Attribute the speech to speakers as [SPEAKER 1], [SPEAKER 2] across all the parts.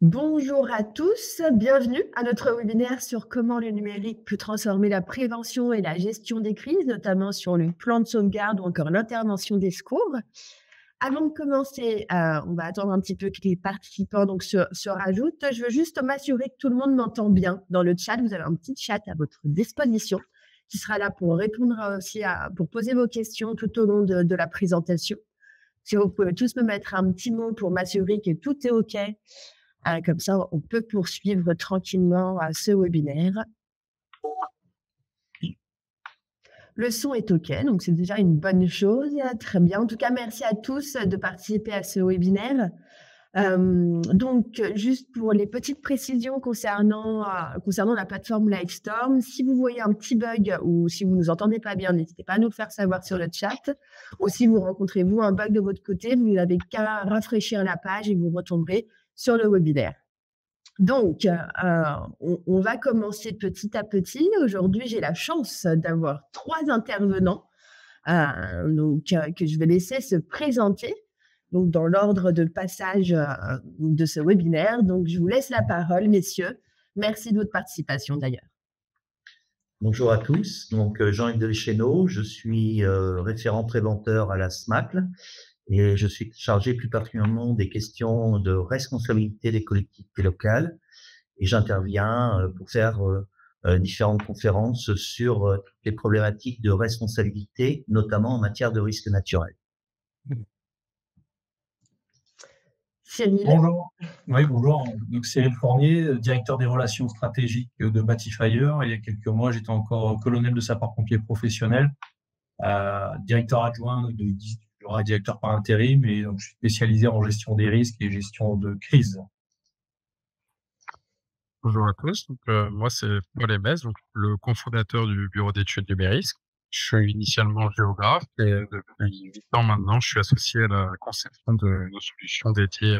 [SPEAKER 1] Bonjour à tous, bienvenue à notre webinaire sur comment le numérique peut transformer la prévention et la gestion des crises, notamment sur le plan de sauvegarde ou encore l'intervention des secours. Avant de commencer, on va attendre un petit peu que les participants se rajoutent. Je veux juste m'assurer que tout le monde m'entend bien dans le chat. Vous avez un petit chat à votre disposition qui sera là pour répondre aussi pour poser vos questions tout au long de la présentation. Si vous pouvez tous me mettre un petit mot pour m'assurer que tout est OK. Comme ça, on peut poursuivre tranquillement ce webinaire. Le son est OK, donc c'est déjà une bonne chose. Très bien. En tout cas, merci à tous de participer à ce webinaire. Donc, juste pour les petites précisions concernant la plateforme Livestorm, si vous voyez un petit bug ou si vous ne nous entendez pas bien, n'hésitez pas à nous le faire savoir sur le chat. Ou si vous rencontrez un bug de votre côté, vous n'avez qu'à rafraîchir la page et vous retomberez sur le webinaire. Donc, on va commencer petit à petit. Aujourd'hui, j'ai la chance d'avoir 3 intervenants, que je vais laisser se présenter, donc dans l'ordre de passage, de ce webinaire. Donc je vous laisse la parole, messieurs. Merci de votre participation d'ailleurs.
[SPEAKER 2] Bonjour à tous, donc Jean-Yves Delechéneau, je suis référent préventeur à la SMACL et je suis chargé plus particulièrement des questions de responsabilité des collectivités locales et j'interviens pour faire différentes conférences sur les problématiques de responsabilité, notamment en matière de risques naturels.
[SPEAKER 1] Cyril.
[SPEAKER 3] Bonjour. Oui, bonjour. Donc, Cyril Fournier, directeur des relations stratégiques de Batifire. Il y a quelques mois, j'étais encore colonel de sapeurs-pompiers professionnels, directeur adjoint directeur par intérim, et donc je suis spécialisé en gestion des risques et gestion de crise.
[SPEAKER 4] Bonjour à tous, donc, moi c'est Paul Hébès, donc le cofondateur du bureau d'études numériques. Je suis initialement géographe et depuis 8 ans maintenant, je suis associé à la conception de nos solutions dédiées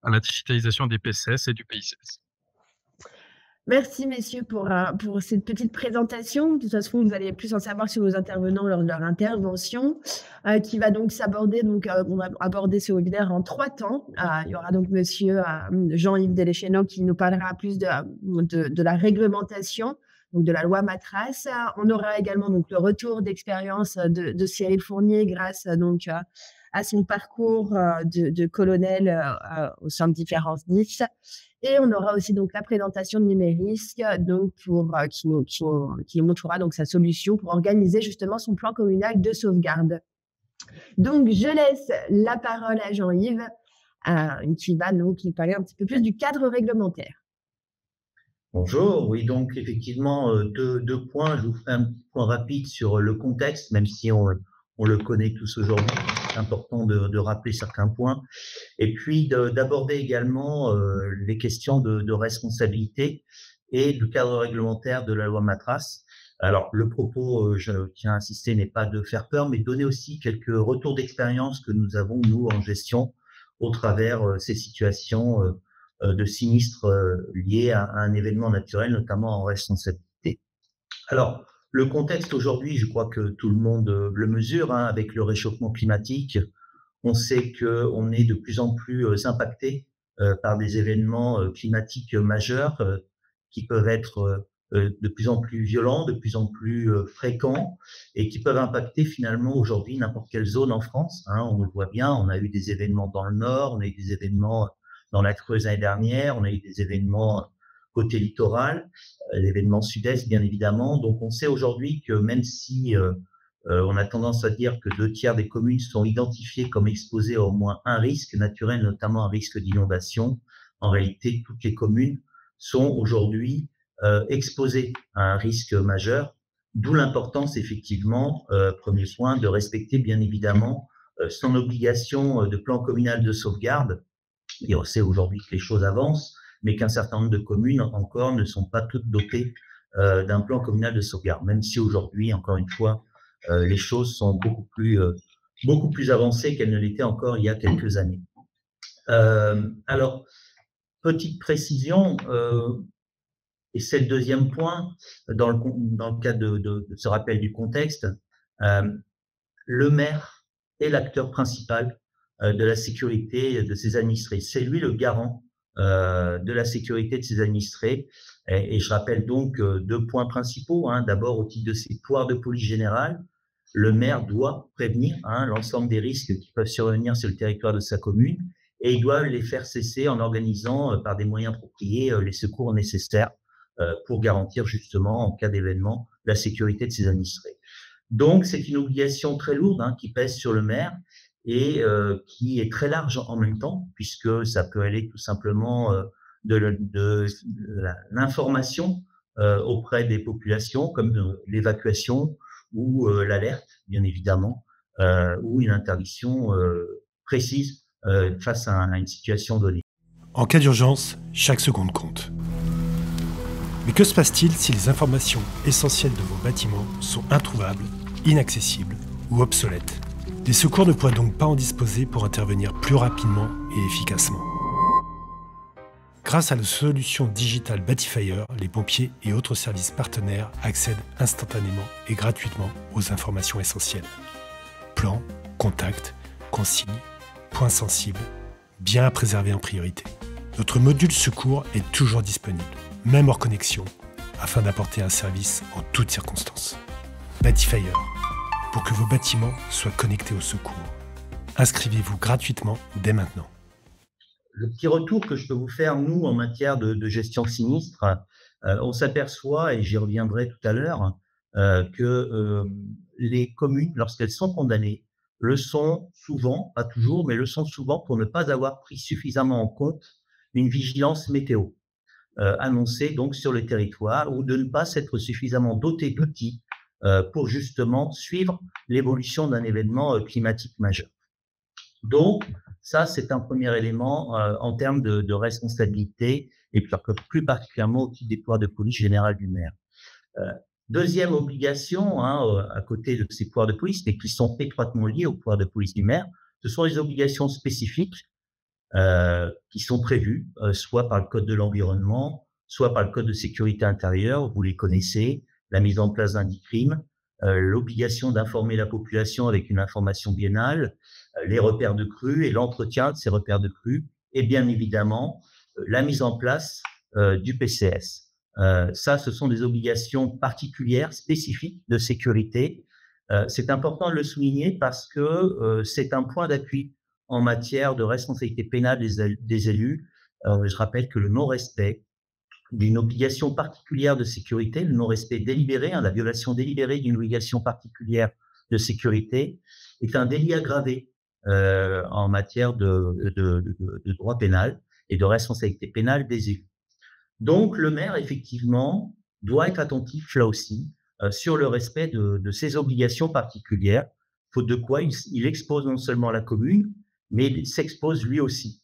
[SPEAKER 4] à la digitalisation des PCS et du PICS.
[SPEAKER 1] Merci messieurs pour cette petite présentation. De toute façon, vous allez plus en savoir sur nos intervenants lors de leur intervention, qui va donc s'aborder. On va aborder ce webinaire en 3 temps. Il y aura donc monsieur Jean-Yves Delechéneau qui nous parlera plus de la réglementation, donc de la loi Matras. On aura également donc le retour d'expérience de Cyril Fournier grâce donc à son parcours de colonel au sein de différents SDIS. Et on aura aussi donc la présentation de Numérisque, donc qui montrera donc sa solution pour organiser justement son plan communal de sauvegarde. Donc je laisse la parole à Jean-Yves, qui va donc nous parler un petit peu plus du cadre réglementaire.
[SPEAKER 2] Bonjour, oui, donc effectivement deux points. Je vous fais un petit point rapide sur le contexte, même si on le connaît tous aujourd'hui. C'est important de rappeler certains points. Et puis d'aborder également les questions de responsabilité et du cadre réglementaire de la loi Matras. Alors, le propos, je tiens à insister, n'est pas de faire peur, mais donner aussi quelques retours d'expérience que nous avons, nous, en gestion, au travers ces situations de sinistres liés à un événement naturel, notamment en responsabilité. Alors, le contexte aujourd'hui, je crois que tout le monde le mesure, avec le réchauffement climatique. On sait qu'on est de plus en plus impacté par des événements climatiques majeurs qui peuvent être de plus en plus violents, de plus en plus fréquents et qui peuvent impacter finalement aujourd'hui n'importe quelle zone en France. On le voit bien, on a eu des événements dans le Nord, on a eu des événements dans la Creuse l'année dernière, on a eu des événements côté littoral, l'événement sud-est bien évidemment. Donc on sait aujourd'hui que même si on a tendance à dire que 2/3 des communes sont identifiées comme exposées à au moins un risque naturel, notamment un risque d'inondation. En réalité, toutes les communes sont aujourd'hui exposées à un risque majeur, d'où l'importance effectivement, premier soin, de respecter bien évidemment son obligation de plan communal de sauvegarde. Et on sait aujourd'hui que les choses avancent, mais qu'un certain nombre de communes encore ne sont pas toutes dotées d'un plan communal de sauvegarde, même si aujourd'hui, encore une fois, les choses sont beaucoup plus avancées qu'elles ne l'étaient encore il y a quelques années. Alors, petite précision, et c'est le deuxième point, dans le cadre de ce rappel du contexte, le maire est l'acteur principal de la sécurité de ses administrés. C'est lui le garant de la sécurité de ses administrés. Et je rappelle donc 2 points principaux. D'abord, au titre de ses pouvoirs de police générale, le maire doit prévenir l'ensemble des risques qui peuvent survenir sur le territoire de sa commune et il doit les faire cesser en organisant par des moyens appropriés les secours nécessaires pour garantir justement, en cas d'événement, la sécurité de ses administrés. Donc, c'est une obligation très lourde qui pèse sur le maire et qui est très large en même temps, puisque ça peut aller tout simplement de l'information auprès des populations, comme l'évacuation ou l'alerte, bien évidemment, ou une interdiction précise face à une situation donnée.
[SPEAKER 5] En cas d'urgence, chaque seconde compte. Mais que se passe-t-il si les informations essentielles de vos bâtiments sont introuvables, inaccessibles ou obsolètes? Les secours ne pourraient donc pas en disposer pour intervenir plus rapidement et efficacement. Grâce à la solution digitale Batifire, les pompiers et autres services partenaires accèdent instantanément et gratuitement aux informations essentielles. Plans, contacts, consignes, points sensibles, bien à préserver en priorité. Notre module secours est toujours disponible, même hors connexion, afin d'apporter un service en toutes circonstances. Batifire, pour que vos bâtiments soient connectés au secours. Inscrivez-vous gratuitement dès maintenant.
[SPEAKER 2] Le petit retour que je peux vous faire, nous, en matière de gestion sinistre, on s'aperçoit, et j'y reviendrai tout à l'heure, que les communes, lorsqu'elles sont condamnées, le sont souvent, pas toujours, mais le sont souvent pour ne pas avoir pris suffisamment en compte une vigilance météo annoncée donc sur le territoire ou de ne pas s'être suffisamment doté d'outils pour justement suivre l'évolution d'un événement climatique majeur. Donc, ça, c'est un premier élément en termes de responsabilité et plus particulièrement au titre des pouvoirs de police générale du maire. Deuxième obligation, à côté de ces pouvoirs de police, mais qui sont étroitement liés aux pouvoirs de police du maire, ce sont les obligations spécifiques qui sont prévues, soit par le Code de l'environnement, soit par le Code de sécurité intérieure, vous les connaissez, la mise en place d'un dit crime, l'obligation d'informer la population avec une information biennale, les repères de crues et l'entretien de ces repères de crues, et bien évidemment la mise en place du PCS. Ça, ce sont des obligations particulières, spécifiques de sécurité. C'est important de le souligner parce que c'est un point d'appui en matière de responsabilité pénale des élus. Je rappelle que le non-respect d'une obligation particulière de sécurité, le non-respect délibéré, la violation délibérée d'une obligation particulière de sécurité, est un délit aggravé en matière de droit pénal et de responsabilité pénale des élus. Donc, le maire, effectivement, doit être attentif, là aussi, sur le respect de ses obligations particulières, faute de quoi il expose non seulement la commune, mais il s'expose lui aussi.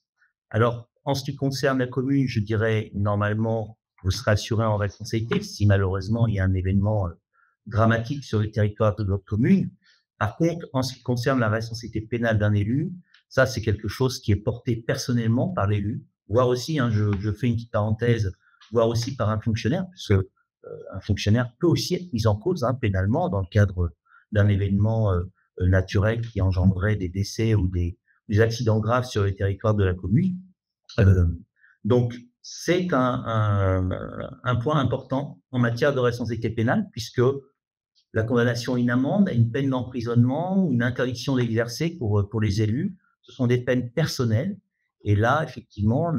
[SPEAKER 2] Alors, en ce qui concerne la commune, je dirais, normalement, vous serez assuré en responsabilité si malheureusement il y a un événement dramatique sur le territoire de votre commune. Par contre, en ce qui concerne la responsabilité pénale d'un élu, ça, c'est quelque chose qui est porté personnellement par l'élu, voire aussi, je fais une petite parenthèse, voire aussi par un fonctionnaire, puisque un fonctionnaire peut aussi être mis en cause pénalement dans le cadre d'un événement naturel qui engendrerait des décès ou des accidents graves sur le territoire de la commune. Donc, c'est un point important en matière de responsabilité pénale, puisque la condamnation à une amende, à une peine d'emprisonnement ou une interdiction d'exercer pour les élus, ce sont des peines personnelles. Et là, effectivement,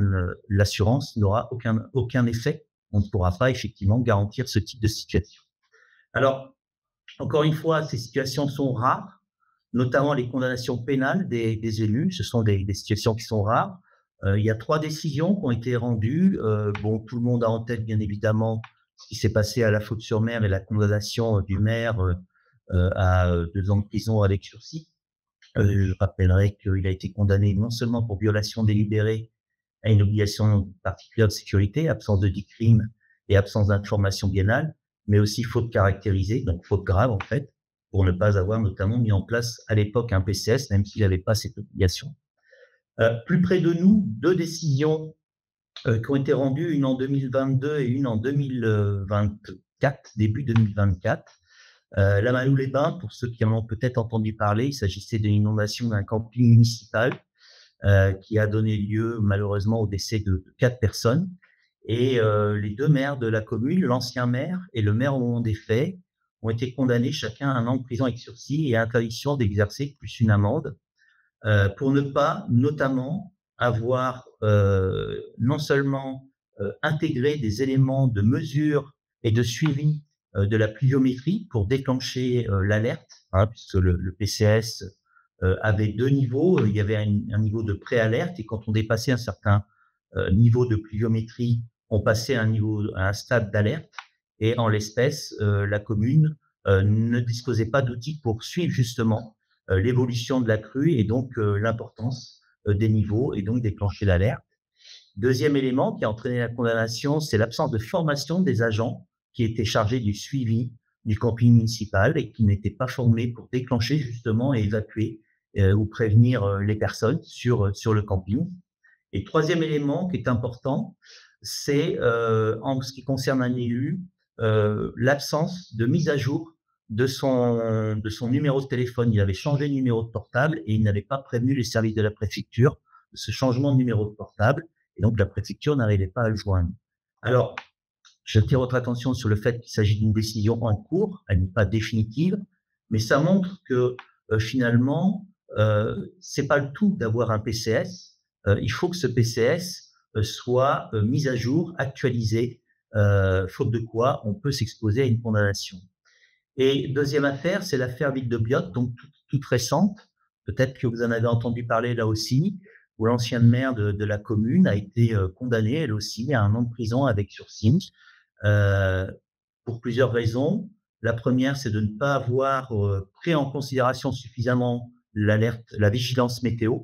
[SPEAKER 2] l'assurance n'aura aucun effet. On ne pourra pas, effectivement, garantir ce type de situation. Alors, encore une fois, ces situations sont rares, notamment les condamnations pénales des élus. Ce sont des situations qui sont rares. Il y a 3 décisions qui ont été rendues. Tout le monde a en tête, bien évidemment, ce qui s'est passé à La Faute-sur-Mer et la condamnation du maire à 2 ans de prison avec sursis. Je rappellerai qu'il a été condamné non seulement pour violation délibérée à une obligation particulière de sécurité, absence de dit crime et absence d'information biennale, mais aussi faute caractérisée, donc faute grave en fait, pour ne pas avoir notamment mis en place à l'époque un PCS, même s'il n'avait pas cette obligation. Plus près de nous, 2 décisions qui ont été rendues, une en 2022 et une en 2024, début 2024. La Malou-les-Bains, pour ceux qui en ont peut-être entendu parler, il s'agissait de l'inondation d'un camping municipal qui a donné lieu malheureusement au décès de 4 personnes. Et les 2 maires de la commune, l'ancien maire et le maire au moment des faits, ont été condamnés chacun à 1 an de prison avec sursis et interdiction d'exercer plus une amende, pour ne pas notamment avoir non seulement intégré des éléments de mesure et de suivi de la pluviométrie pour déclencher l'alerte, hein, puisque le PCS avait 2 niveaux. Il y avait un niveau de pré-alerte, et quand on dépassait un certain niveau de pluviométrie, on passait à un stade d'alerte. Et en l'espèce, la commune ne disposait pas d'outils pour suivre justement l'évolution de la crue et donc l'importance des niveaux, et donc déclencher l'alerte. Deuxième élément qui a entraîné la condamnation, c'est l'absence de formation des agents qui étaient chargés du suivi du camping municipal et qui n'étaient pas formés pour déclencher justement et évacuer ou prévenir les personnes sur le camping. Et troisième élément qui est important, c'est en ce qui concerne un élu, l'absence de mise à jour de son numéro de téléphone. Il avait changé de numéro de portable et il n'avait pas prévenu les services de la préfecture de ce changement de numéro de portable, et donc la préfecture n'arrivait pas à le joindre. Alors, j'attire votre attention sur le fait qu'il s'agit d'une décision en cours, elle n'est pas définitive, mais ça montre que finalement, c'est pas le tout d'avoir un PCS. Il faut que ce PCS soit mis à jour, actualisé, faute de quoi on peut s'exposer à une condamnation. Et deuxième affaire, c'est l'affaire Ville de Biot, donc toute récente. Peut-être que vous en avez entendu parler là aussi, où l'ancienne maire de la commune a été condamnée, elle aussi, à 1 an de prison avec sursis, pour plusieurs raisons. La première, c'est de ne pas avoir pris en considération suffisamment l'alerte, la vigilance météo.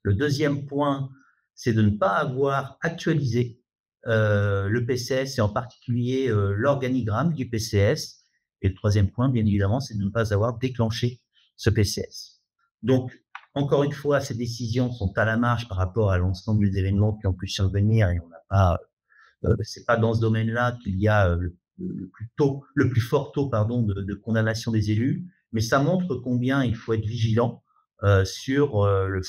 [SPEAKER 2] Le deuxième point, c'est de ne pas avoir actualisé le PCS, et en particulier l'organigramme du PCS. Et le troisième point, bien évidemment, c'est de ne pas avoir déclenché ce PCS. Donc, encore une fois, ces décisions sont à la marge par rapport à l'ensemble des événements qui ont pu survenir, et on n'a pas, c'est pas dans ce domaine-là qu'il y a le plus fort taux, de condamnation des élus, mais ça montre combien il faut être vigilant sur le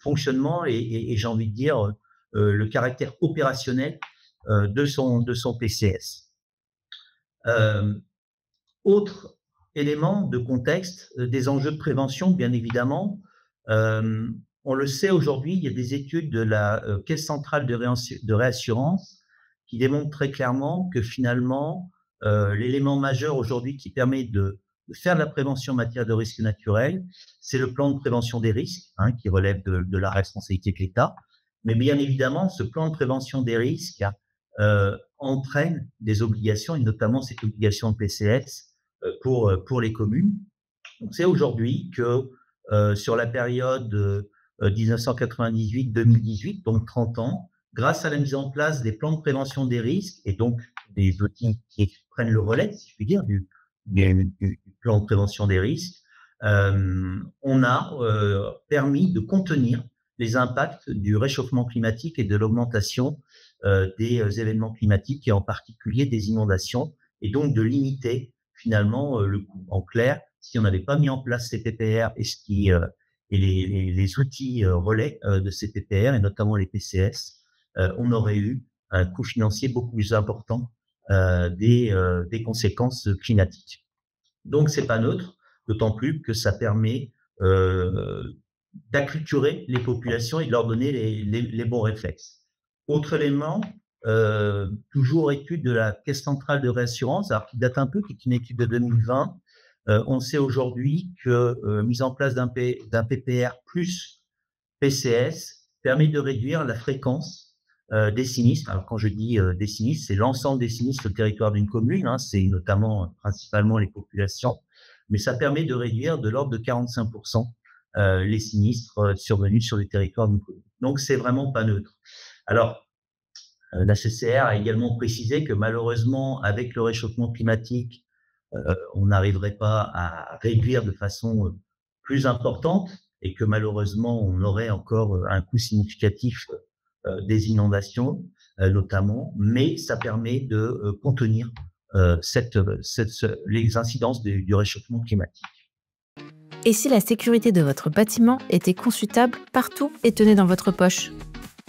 [SPEAKER 2] fonctionnement et j'ai envie de dire le caractère opérationnel de son PCS. Autre élément de contexte, des enjeux de prévention, bien évidemment. On le sait aujourd'hui, il y a des études de la Caisse centrale de réassurance qui démontrent très clairement que finalement, l'élément majeur aujourd'hui qui permet de faire de la prévention en matière de risques naturels, c'est le plan de prévention des risques, hein, qui relève de la responsabilité de l'État. Mais bien évidemment, ce plan de prévention des risques entraîne des obligations, et notamment cette obligation de PCS pour les communes. On sait aujourd'hui que sur la période 1998-2018, donc 30 ans, grâce à la mise en place des plans de prévention des risques et donc des outils qui prennent le relais, si je puis dire, du plan de prévention des risques, on a permis de contenir les impacts du réchauffement climatique et de l'augmentation des événements climatiques, et en particulier des inondations, et donc de limiter finalement le coût. En clair, si on n'avait pas mis en place ces PPR et les outils relais de ces PPR, et notamment les PCS, on aurait eu un coût financier beaucoup plus important des conséquences climatiques. Donc, c'est pas neutre, d'autant plus que ça permet d'acculturer les populations et de leur donner les bons réflexes. Autre élément, toujours étude de la Caisse centrale de réassurance, alors qui date un peu, qui est une étude de 2020. On sait aujourd'hui que mise en place d'un PPR plus PCS permet de réduire la fréquence des sinistres. Alors quand je dis des sinistres, c'est l'ensemble des sinistres sur le territoire d'une commune, hein, c'est notamment principalement les populations, mais ça permet de réduire de l'ordre de 45% les sinistres survenus sur le territoire d'une commune. Donc c'est vraiment pas neutre. Alors, la CCR a également précisé que malheureusement, avec le réchauffement climatique, on n'arriverait pas à réduire de façon plus importante, et que malheureusement, on aurait encore un coût significatif des inondations, notamment, mais ça permet de contenir les incidences du réchauffement climatique.
[SPEAKER 6] Et si la sécurité de votre bâtiment était consultable partout et tenait dans votre poche ?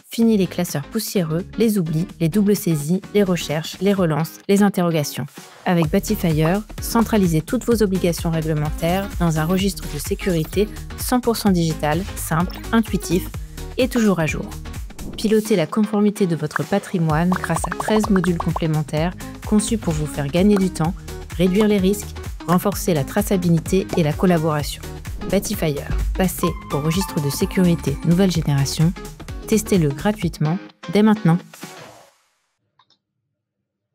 [SPEAKER 6] Fini les classeurs poussiéreux, les oublis, les doubles saisies, les recherches, les relances, les interrogations. Avec Batifire, centralisez toutes vos obligations réglementaires dans un registre de sécurité 100% digital, simple, intuitif et toujours à jour. Pilotez la conformité de votre patrimoine grâce à 13 modules complémentaires conçus pour vous faire gagner du temps, réduire les risques, renforcer la traçabilité et la collaboration. Batifire, passez au registre de sécurité nouvelle génération. Testez-le gratuitement dès maintenant.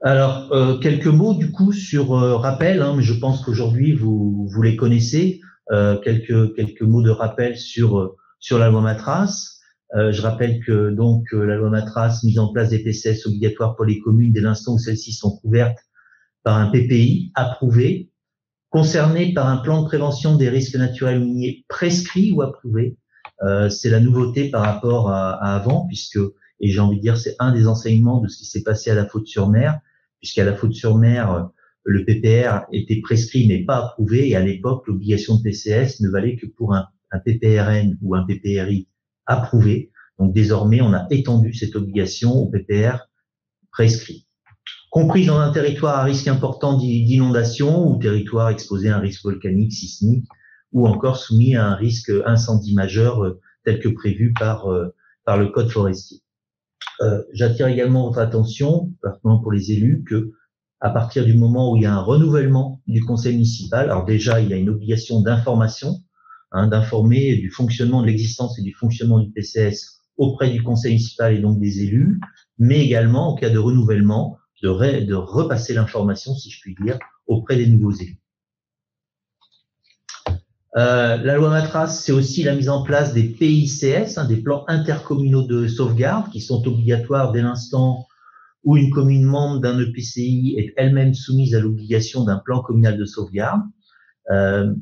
[SPEAKER 2] Alors, quelques mots du coup sur rappel, mais je pense qu'aujourd'hui vous les connaissez. Quelques mots de rappel sur la loi Matras. Je rappelle que donc la loi Matras mise en place des PCS obligatoires pour les communes dès l'instant où celles-ci sont couvertes par un PPI approuvé, concernées par un plan de prévention des risques naturels miniers prescrit ou approuvé. C'est la nouveauté par rapport à avant, puisque, et j'ai envie de dire, c'est un des enseignements de ce qui s'est passé à la Faute-sur-Mer, puisqu'à la Faute-sur-Mer, le PPR était prescrit mais pas approuvé, et à l'époque, l'obligation de PCS ne valait que pour un PPRN ou un PPRI approuvé. Donc désormais, on a étendu cette obligation au PPR prescrit. Compris dans un territoire à risque important d'inondation ou territoire exposé à un risque volcanique, sismique, ou encore soumis à un risque incendie majeur tel que prévu par le Code forestier. J'attire également votre attention, particulièrement pour les élus, que à partir du moment où il y a un renouvellement du conseil municipal, alors déjà il y a une obligation d'information, d'informer du fonctionnement, de l'existence et du fonctionnement du PCS auprès du conseil municipal et donc des élus, mais également en cas de renouvellement, de repasser l'information, si je puis dire, auprès des nouveaux élus. La loi Matras, c'est aussi la mise en place des PICS, des plans intercommunaux de sauvegarde, qui sont obligatoires dès l'instant où une commune membre d'un EPCI est elle-même soumise à l'obligation d'un plan communal de sauvegarde.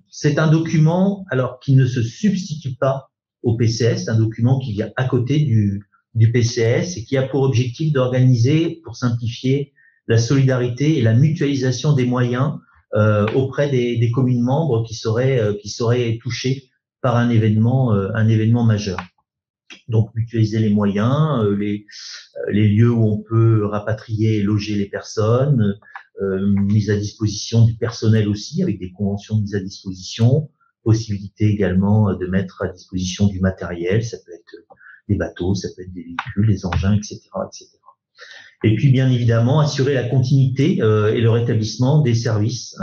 [SPEAKER 2] C'est un document, alors qui ne se substitue pas au PCS, un document qui vient à côté du PCS et qui a pour objectif d'organiser, pour simplifier, la solidarité et la mutualisation des moyens auprès des communes membres qui seraient touchées par un événement majeur. Donc mutualiser les moyens, les lieux où on peut rapatrier et loger les personnes, mise à disposition du personnel aussi avec des conventions de mise à disposition, possibilité également de mettre à disposition du matériel, ça peut être des bateaux, ça peut être des véhicules, des engins, etc., etc. Et puis, bien évidemment, assurer la continuité et le rétablissement des services,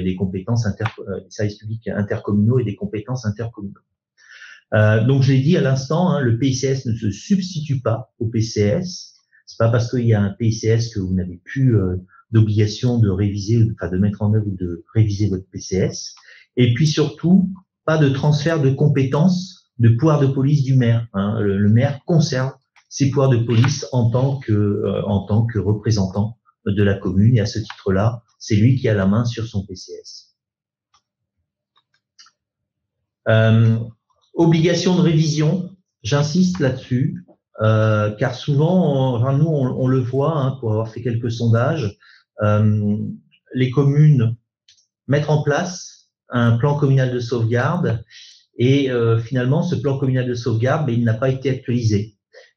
[SPEAKER 2] des compétences des services publics intercommunaux et des compétences intercommunaux. Donc, je l'ai dit à l'instant, le PICS ne se substitue pas au PCS. C'est pas parce qu'il y a un PICS que vous n'avez plus d'obligation de réviser, enfin de mettre en œuvre ou de réviser votre PCS. Et puis surtout, pas de transfert de compétences, de pouvoir de police du maire. Le maire conserve ses pouvoirs de police en tant que représentant de la commune, et à ce titre-là, c'est lui qui a la main sur son PCS. Obligation de révision, j'insiste là-dessus, car souvent, nous on le voit, pour avoir fait quelques sondages, les communes mettent en place un plan communal de sauvegarde et finalement ce plan communal de sauvegarde, il n'a pas été actualisé.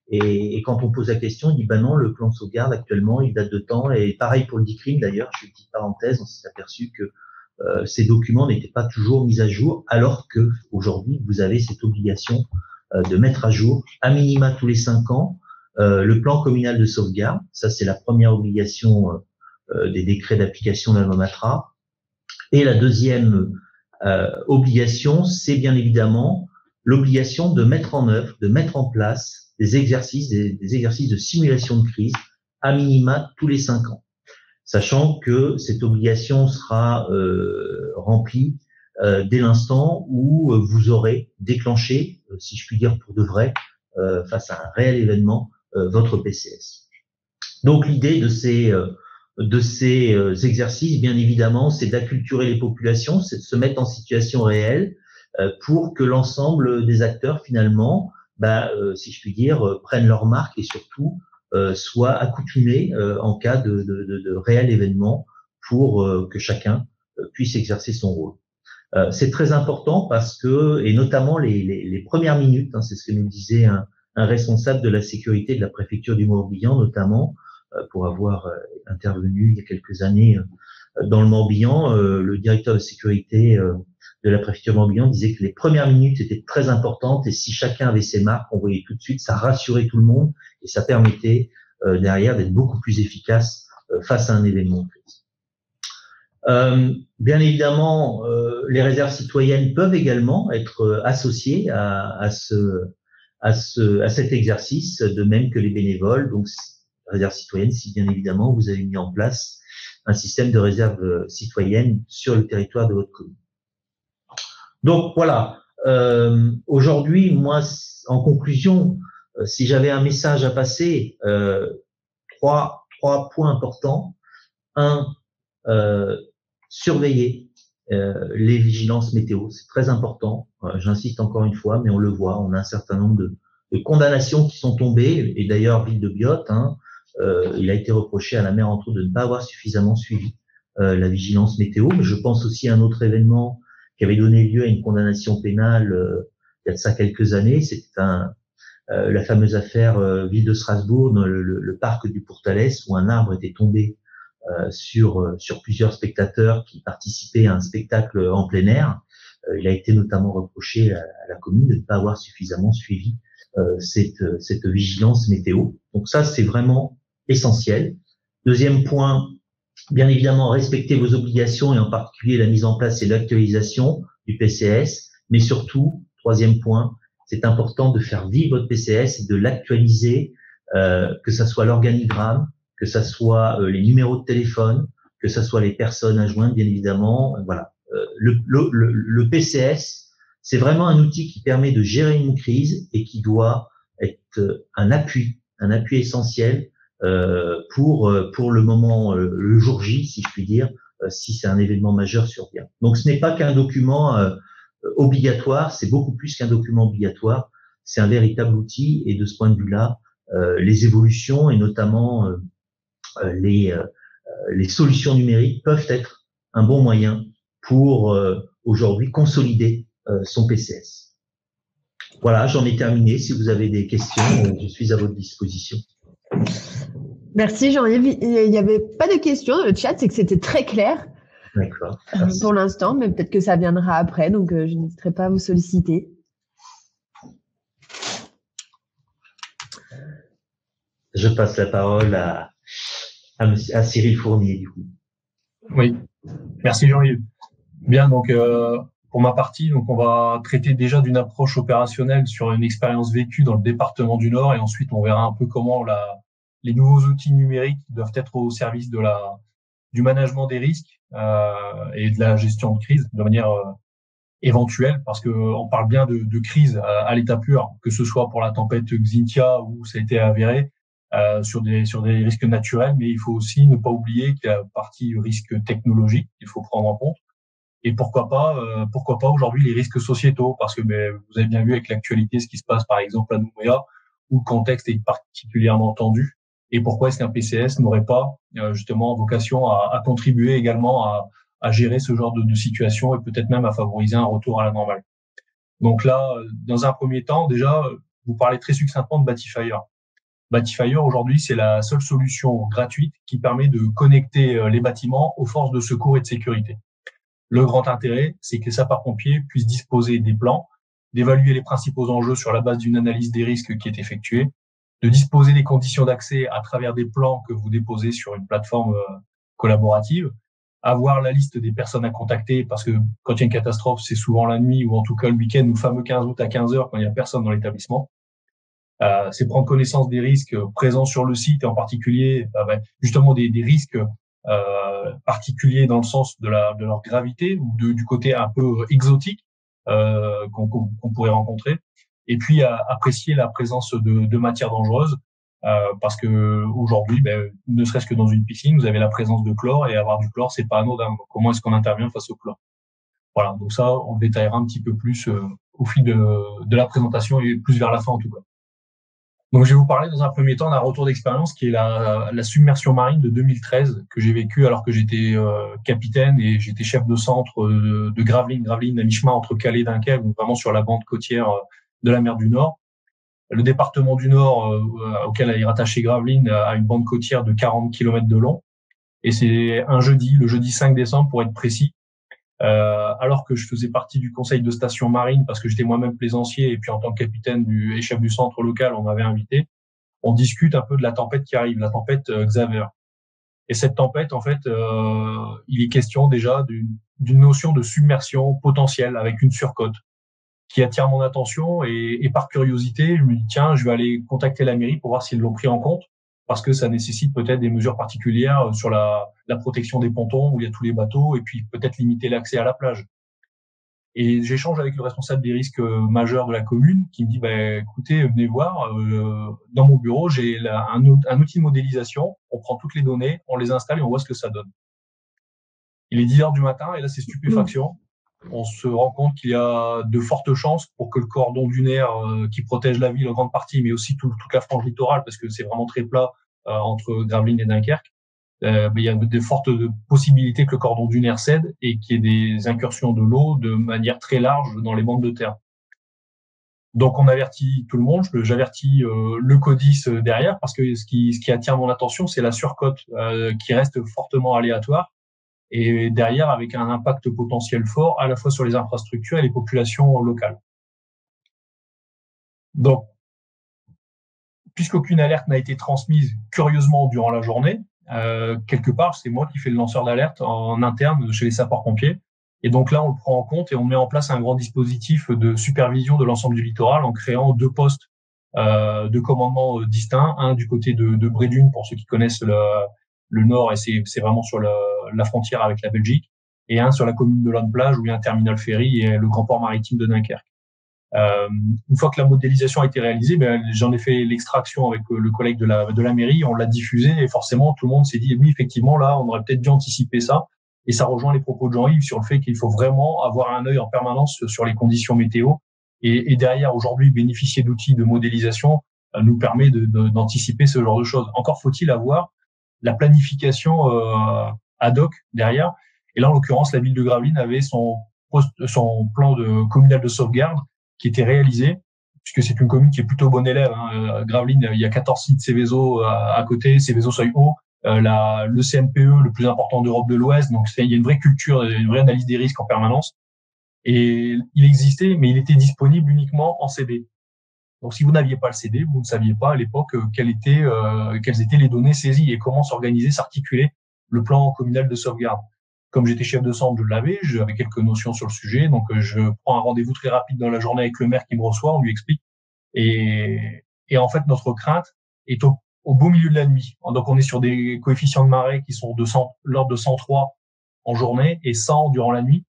[SPEAKER 2] Et quand on pose la question, il dit non, le plan de sauvegarde actuellement, il date de temps. Et pareil pour le DICRIM d'ailleurs, je fais une petite parenthèse, on s'est aperçu que ces documents n'étaient pas toujours mis à jour, alors que aujourd'hui vous avez cette obligation de mettre à jour, à minima tous les 5 ans, le plan communal de sauvegarde. Ça, c'est la première obligation des décrets d'application de la loi Matras. Et la deuxième obligation, c'est bien évidemment l'obligation de mettre en œuvre, de mettre en place des exercices de simulation de crise, à minima tous les 5 ans. Sachant que cette obligation sera remplie dès l'instant où vous aurez déclenché, si je puis dire pour de vrai, face à un réel événement, votre PCS. Donc l'idée de ces exercices, bien évidemment, c'est d'acculturer les populations, c'est de se mettre en situation réelle pour que l'ensemble des acteurs, finalement, si je puis dire, prennent leur marque et surtout soient accoutumés en cas de réel événement pour que chacun puisse exercer son rôle. C'est très important parce que, et notamment les premières minutes, hein, c'est ce que nous disait un responsable de la sécurité de la préfecture du Morbihan, notamment, pour avoir intervenu il y a quelques années dans le Morbihan, le directeur de sécurité de la préfecture du Morbihan disait que les premières minutes étaient très importantes et si chacun avait ses marques, on voyait tout de suite, ça rassurait tout le monde et ça permettait derrière d'être beaucoup plus efficace face à un événement de crise. Bien évidemment, les réserves citoyennes peuvent également être associées à cet exercice, de même que les bénévoles. Donc, réserve citoyenne, si bien évidemment vous avez mis en place un système de réserve citoyenne sur le territoire de votre commune. Donc voilà. Aujourd'hui, moi, en conclusion, si j'avais un message à passer, trois points importants. Un, surveiller les vigilances météo, c'est très important. J'insiste encore une fois, mais on le voit, on a un certain nombre de condamnations qui sont tombées. Et d'ailleurs, Ville de Biot, il a été reproché à la maire entre autres de ne pas avoir suffisamment suivi la vigilance météo. Mais je pense aussi à un autre événement qui avait donné lieu à une condamnation pénale il y a de ça quelques années. C'était la fameuse affaire Ville de Strasbourg, dans le parc du Pourtalès, où un arbre était tombé sur plusieurs spectateurs qui participaient à un spectacle en plein air. Il a été notamment reproché à la commune de ne pas avoir suffisamment suivi cette vigilance météo. Donc ça, c'est vraiment essentiel. Deuxième point, bien évidemment, respecter vos obligations et en particulier la mise en place et l'actualisation du PCS. Mais surtout, troisième point, c'est important de faire vivre votre PCS et de l'actualiser, que ça soit l'organigramme, que ça soit les numéros de téléphone, que ça soit les personnes à joindre, bien évidemment. Voilà. Le PCS, c'est vraiment un outil qui permet de gérer une crise et qui doit être un appui essentiel pour le moment, le jour J, si je puis dire, si c'est un événement majeur survient. Donc, ce n'est pas qu'un document obligatoire, c'est beaucoup plus qu'un document obligatoire. C'est un véritable outil et de ce point de vue-là, les évolutions et notamment les solutions numériques peuvent être un bon moyen pour aujourd'hui consolider son PCS. Voilà, j'en ai terminé. Si vous avez des questions, je suis à votre disposition.
[SPEAKER 1] Merci Jean-Yves. Il n'y avait pas de questions dans le chat, c'est que c'était très clair.
[SPEAKER 2] D'accord.
[SPEAKER 1] Pour l'instant, mais peut-être que ça viendra après, donc je n'hésiterai pas à vous solliciter.
[SPEAKER 2] Je passe la parole à Cyril Fournier, du coup.
[SPEAKER 3] Oui, merci Jean-Yves. Bien, donc pour ma partie, donc on va traiter déjà d'une approche opérationnelle sur une expérience vécue dans le département du Nord et ensuite on verra un peu comment les nouveaux outils numériques doivent être au service du management des risques et de la gestion de crise de manière éventuelle, parce que on parle bien de crise à l'état pur, que ce soit pour la tempête Xynthia où ça a été avéré sur des risques naturels, mais il faut aussi ne pas oublier qu'il y a partie risque technologique qu'il faut prendre en compte. Et pourquoi pas aujourd'hui les risques sociétaux, parce que vous avez bien vu avec l'actualité ce qui se passe par exemple à Nouméa, où le contexte est particulièrement tendu. Et pourquoi est-ce qu'un PCS n'aurait pas justement vocation à contribuer également à gérer ce genre de situation et peut-être même à favoriser un retour à la normale. Donc là, dans un premier temps, déjà, vous parlez très succinctement de Batifire. Batifire, aujourd'hui, c'est la seule solution gratuite qui permet de connecter les bâtiments aux forces de secours et de sécurité. Le grand intérêt, c'est que les sapeurs-pompiers puissent disposer des plans, d'évaluer les principaux enjeux sur la base d'une analyse des risques qui est effectuée, de disposer des conditions d'accès à travers des plans que vous déposez sur une plateforme collaborative, avoir la liste des personnes à contacter, parce que quand il y a une catastrophe, c'est souvent la nuit ou en tout cas le week-end, ou le fameux 15 août à 15h quand il n'y a personne dans l'établissement. C'est prendre connaissance des risques présents sur le site et en particulier justement des risques particuliers dans le sens de leur gravité ou du côté un peu exotique qu'on pourrait rencontrer. Et puis apprécier la présence de matières dangereuses parce que aujourd'hui, ne serait-ce que dans une piscine, vous avez la présence de chlore et avoir du chlore, c'est pas anodin. Comment est-ce qu'on intervient face au chlore? Voilà, donc ça, on le détaillera un petit peu plus au fil de la présentation et plus vers la fin en tout cas. Donc, je vais vous parler dans un premier temps d'un retour d'expérience qui est la submersion marine de 2013 que j'ai vécu alors que j'étais capitaine et j'étais chef de centre de Gravelines. Gravelines à mi-chemin entre Calais et Dunkerque, donc vraiment sur la bande côtière de la mer du Nord. Le département du Nord auquel est rattaché Gravelines a une bande côtière de 40 km de long. Et c'est un jeudi, le jeudi 5 décembre pour être précis, alors que je faisais partie du conseil de station marine parce que j'étais moi-même plaisancier et puis en tant que capitaine et chef du centre local, on m'avait invité. On discute un peu de la tempête qui arrive, la tempête Xaver. Et cette tempête, en fait, il est question déjà d'une notion de submersion potentielle avec une surcote qui attire mon attention et par curiosité, je me dis tiens, je vais aller contacter la mairie pour voir s'ils l'ont pris en compte parce que ça nécessite peut-être des mesures particulières sur la protection des pontons où il y a tous les bateaux et puis peut-être limiter l'accès à la plage. Et j'échange avec le responsable des risques majeurs de la commune qui me dit écoutez, venez voir, dans mon bureau, j'ai un outil de modélisation, on prend toutes les données, on les installe et on voit ce que ça donne. Il est 10h du matin et là c'est stupéfaction. On se rend compte qu'il y a de fortes chances pour que le cordon dunaire qui protège la ville en grande partie, mais aussi toute la frange littorale, parce que c'est vraiment très plat entre Gravelines et Dunkerque, il y a de fortes possibilités que le cordon dunaire cède et qu'il y ait des incursions de l'eau de manière très large dans les bandes de terre. Donc on avertit tout le monde, j'avertis le CODIS derrière, parce que ce qui attire mon attention, c'est la surcote qui reste fortement aléatoire. Et derrière, avec un impact potentiel fort, à la fois sur les infrastructures et les populations locales. Donc, puisqu'aucune alerte n'a été transmise curieusement durant la journée, quelque part, c'est moi qui fais le lanceur d'alerte en interne chez les sapeurs-pompiers. Et donc là, on le prend en compte et on met en place un grand dispositif de supervision de l'ensemble du littoral en créant 2 postes de commandement distincts, un du côté de Brédune, pour ceux qui connaissent le nord, et c'est vraiment sur la frontière avec la Belgique, et un sur la commune de Lanne-Plage où il y a un terminal ferry et le grand port maritime de Dunkerque. Une fois que la modélisation a été réalisée, j'en ai fait l'extraction avec le collègue de la mairie, on l'a diffusé et forcément tout le monde s'est dit oui, effectivement là on aurait peut-être dû anticiper ça, et ça rejoint les propos de Jean-Yves sur le fait qu'il faut vraiment avoir un œil en permanence sur les conditions météo et derrière aujourd'hui bénéficier d'outils de modélisation nous permet d'anticiper ce genre de choses. Encore faut-il avoir la planification ad hoc derrière. Et là, en l'occurrence, la ville de Gravelines avait son plan communal de sauvegarde qui était réalisé, puisque c'est une commune qui est plutôt bonne élève. Gravelines, il y a 14 sites Céveso à côté, Céveso seuil haut, le CNPE, le plus important d'Europe de l'Ouest. Donc, il y a une vraie culture, une vraie analyse des risques en permanence. Et il existait, mais il était disponible uniquement en CD. Donc, si vous n'aviez pas le CD, vous ne saviez pas à l'époque quelles étaient les données saisies et comment s'organiser, s'articuler le plan communal de sauvegarde. Comme j'étais chef de centre, j'avais quelques notions sur le sujet. Donc, je prends un rendez-vous très rapide dans la journée avec le maire qui me reçoit, on lui explique. Et en fait, notre crainte est au beau milieu de la nuit. Donc, on est sur des coefficients de marée qui sont de l'ordre de 103 en journée et 100 durant la nuit.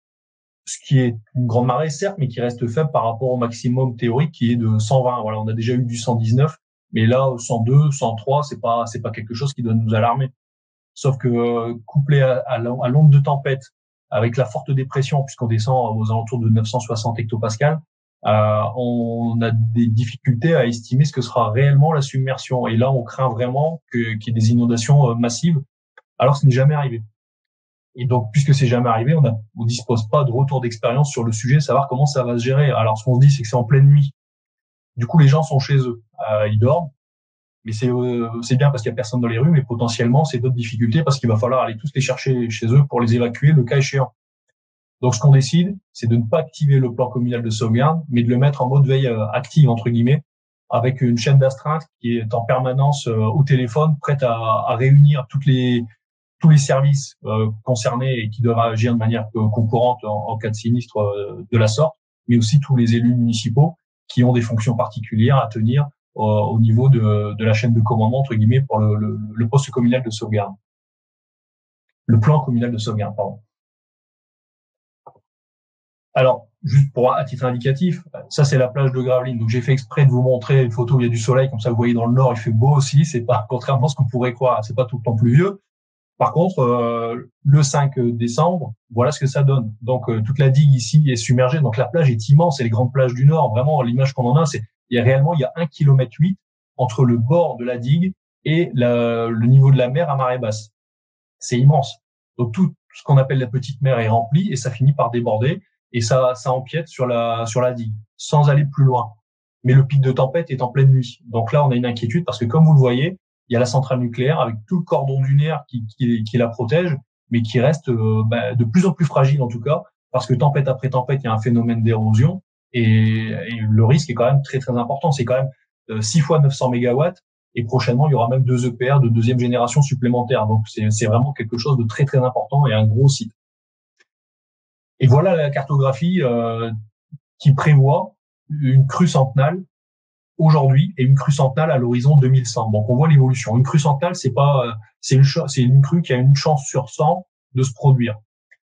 [SPEAKER 3] Ce qui est une grande marée, certes, mais qui reste faible par rapport au maximum théorique qui est de 120. Voilà, on a déjà eu du 119, mais là, 102, 103, c'est pas quelque chose qui doit nous alarmer. Sauf que, couplé à l'onde de tempête, avec la forte dépression, puisqu'on descend aux alentours de 960 hectopascales, on a des difficultés à estimer ce que sera réellement la submersion. Et là, on craint vraiment qu'il y ait des inondations massives, alors ce n'est jamais arrivé. Et donc, puisque c'est jamais arrivé, on dispose pas de retour d'expérience sur le sujet, savoir comment ça va se gérer. Alors, ce qu'on se dit, c'est que c'est en pleine nuit. Du coup, les gens sont chez eux, ils dorment. Mais c'est bien parce qu'il y a personne dans les rues, mais potentiellement, c'est d'autres difficultés parce qu'il va falloir aller tous les chercher chez eux pour les évacuer, le cas échéant. Donc, ce qu'on décide, c'est de ne pas activer le plan communal de sauvegarde, mais de le mettre en mode veille active, entre guillemets, avec une chaîne d'astreinte qui est en permanence au téléphone, prête à réunir tous les services concernés et qui doivent agir de manière concurrente en cas de sinistre de la sorte, mais aussi tous les élus municipaux qui ont des fonctions particulières à tenir au niveau de la chaîne de commandement, entre guillemets, pour le poste communal de sauvegarde. Le plan communal de sauvegarde, pardon. Alors, juste à titre indicatif, ça c'est la plage de Gravelines. Donc j'ai fait exprès de vous montrer une photo où il y a du soleil, comme ça vous voyez dans le nord, il fait beau aussi. C'est pas, contrairement à ce qu'on pourrait croire, c'est pas tout le temps pluvieux. Par contre, le 5 décembre, voilà ce que ça donne. Donc toute la digue ici est submergée. Donc la plage est immense, c'est les grandes plages du nord. Vraiment, l'image qu'on en a, il y a 1,8 km entre le bord de la digue et le niveau de la mer à marée basse. C'est immense. Donc tout ce qu'on appelle la petite mer est rempli et ça finit par déborder et ça empiète sur la digue sans aller plus loin. Mais le pic de tempête est en pleine nuit. Donc là, on a une inquiétude parce que comme vous le voyez, il y a la centrale nucléaire avec tout le cordon dunaire qui la protège, mais qui reste de plus en plus fragile en tout cas, parce que tempête après tempête, il y a un phénomène d'érosion et le risque est quand même très très important. C'est quand même 6 fois 900 mégawatts et prochainement, il y aura même 2 EPR de deuxième génération supplémentaires. Donc c'est vraiment quelque chose de très très important et un gros site. Et voilà la cartographie qui prévoit une crue centenale aujourd'hui et une crue centenale à l'horizon 2100. Donc on voit l'évolution. Une crue centenale, c'est une crue qui a une chance sur 100 de se produire.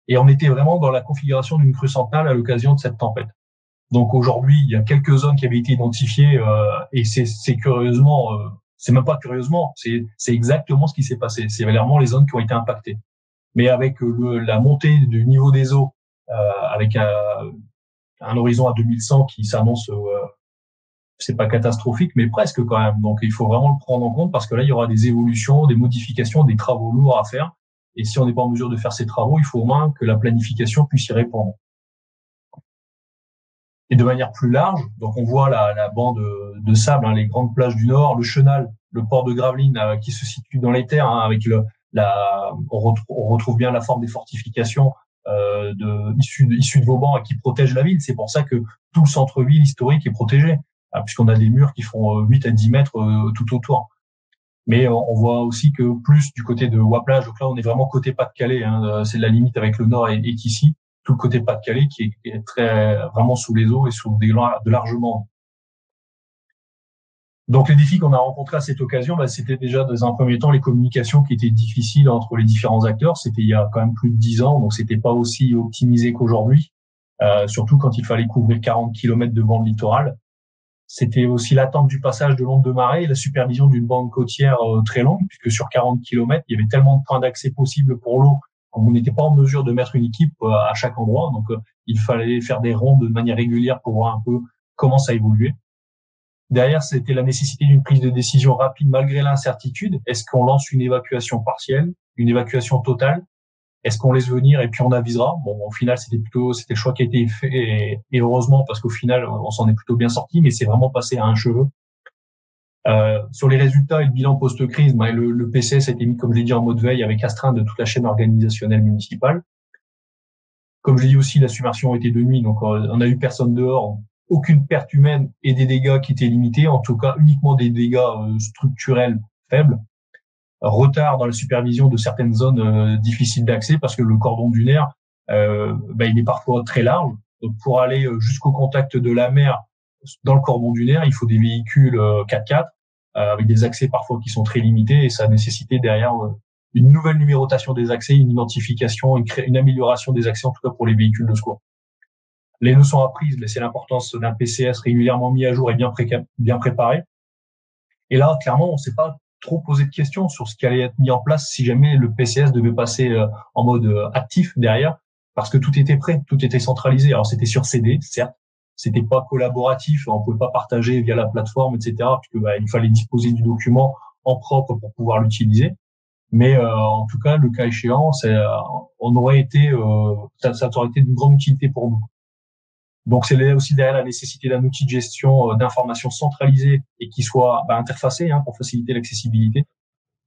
[SPEAKER 3] Et on était vraiment dans la configuration d'une crue centenale à l'occasion de cette tempête. Donc aujourd'hui, il y a quelques zones qui avaient été identifiées et c'est curieusement, c'est même pas curieusement, c'est exactement ce qui s'est passé. C'est vraiment les zones qui ont été impactées. Mais avec la montée du niveau des eaux, avec un horizon à 2100 qui s'annonce, c'est pas catastrophique, mais presque quand même. Donc il faut vraiment le prendre en compte parce que là, il y aura des évolutions, des modifications, des travaux lourds à faire. Et si on n'est pas en mesure de faire ces travaux, il faut au moins que la planification puisse y répondre. Et de manière plus large, donc on voit la bande de sable, les grandes plages du Nord, le Chenal, le port de Gravelines qui se situe dans les terres, avec on retrouve bien la forme des fortifications issues de Vauban et qui protègent la ville. C'est pour ça que tout le centre-ville historique est protégé, puisqu'on a des murs qui font 8 à 10 mètres tout autour. Mais on voit aussi que plus du côté de Waplage, donc là on est vraiment côté Pas-de-Calais, c'est la limite avec le Nord et ici, tout le côté Pas-de-Calais qui est vraiment sous les eaux et sous de larges monts. Donc les défis qu'on a rencontrés à cette occasion, c'était déjà dans un premier temps les communications qui étaient difficiles entre les différents acteurs. C'était il y a quand même plus de 10 ans, donc c'était pas aussi optimisé qu'aujourd'hui, surtout quand il fallait couvrir 40 km de bande littorale. C'était aussi l'attente du passage de l'onde de marée et la supervision d'une bande côtière très longue, puisque sur 40 km, il y avait tellement de points d'accès possibles pour l'eau qu'on n'était pas en mesure de mettre une équipe à chaque endroit. Donc, il fallait faire des rondes de manière régulière pour voir un peu comment ça évoluait. Derrière, c'était la nécessité d'une prise de décision rapide malgré l'incertitude. Est-ce qu'on lance une évacuation partielle, une évacuation totale? Est-ce qu'on laisse venir et puis on avisera? Bon, au final, c'était le choix qui a été fait et heureusement parce qu'au final, on s'en est plutôt bien sorti, mais c'est vraiment passé à un cheveu. Sur les résultats et le bilan post-crise, le PCS a été mis, comme je l'ai dit, en mode veille avec astreinte de toute la chaîne organisationnelle municipale. Comme je l'ai dit aussi, la submersion était de nuit, donc on a eu personne dehors, aucune perte humaine et des dégâts qui étaient limités, en tout cas uniquement des dégâts structurels faibles. Retard dans la supervision de certaines zones difficiles d'accès parce que le cordon dunaire, il est parfois très large. Donc pour aller jusqu'au contact de la mer dans le cordon dunaire, il faut des véhicules 4x4 avec des accès parfois qui sont très limités et ça a nécessité derrière une nouvelle numérotation des accès, une identification, une amélioration des accès en tout cas pour les véhicules de secours. Les leçons apprises, c'est l'importance d'un PCS régulièrement mis à jour et bien préparé. Et là, clairement, on ne s'est pas trop posé de questions sur ce qui allait être mis en place si jamais le PCS devait passer en mode actif derrière, parce que tout était prêt, tout était centralisé. Alors c'était sur CD, certes, c'était pas collaboratif, on pouvait pas partager via la plateforme, etc., puisque il fallait disposer du document en propre pour pouvoir l'utiliser. Mais en tout cas, le cas échéant, on aurait été, ça aurait été d'une grande utilité pour nous. Donc c'est aussi derrière la nécessité d'un outil de gestion d'informations centralisé et qui soit interfacé pour faciliter l'accessibilité.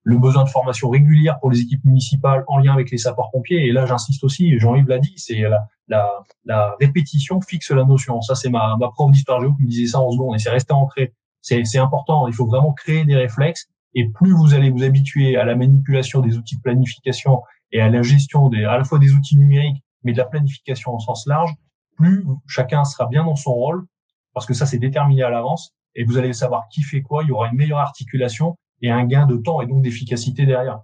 [SPEAKER 3] Le besoin de formation régulière pour les équipes municipales en lien avec les sapeurs-pompiers. Et là, j'insiste aussi, Jean-Yves l'a dit, c'est la répétition fixe la notion. Ça, c'est ma prof d'histoire géo qui me disait ça en seconde et c'est resté ancré. C'est important. Il faut vraiment créer des réflexes et plus vous allez vous habituer à la manipulation des outils de planification et à la gestion à la fois des outils numériques, mais de la planification au sens large, plus chacun sera bien dans son rôle, parce que ça, c'est déterminé à l'avance, et vous allez savoir qui fait quoi, il y aura une meilleure articulation et un gain de temps et donc d'efficacité derrière.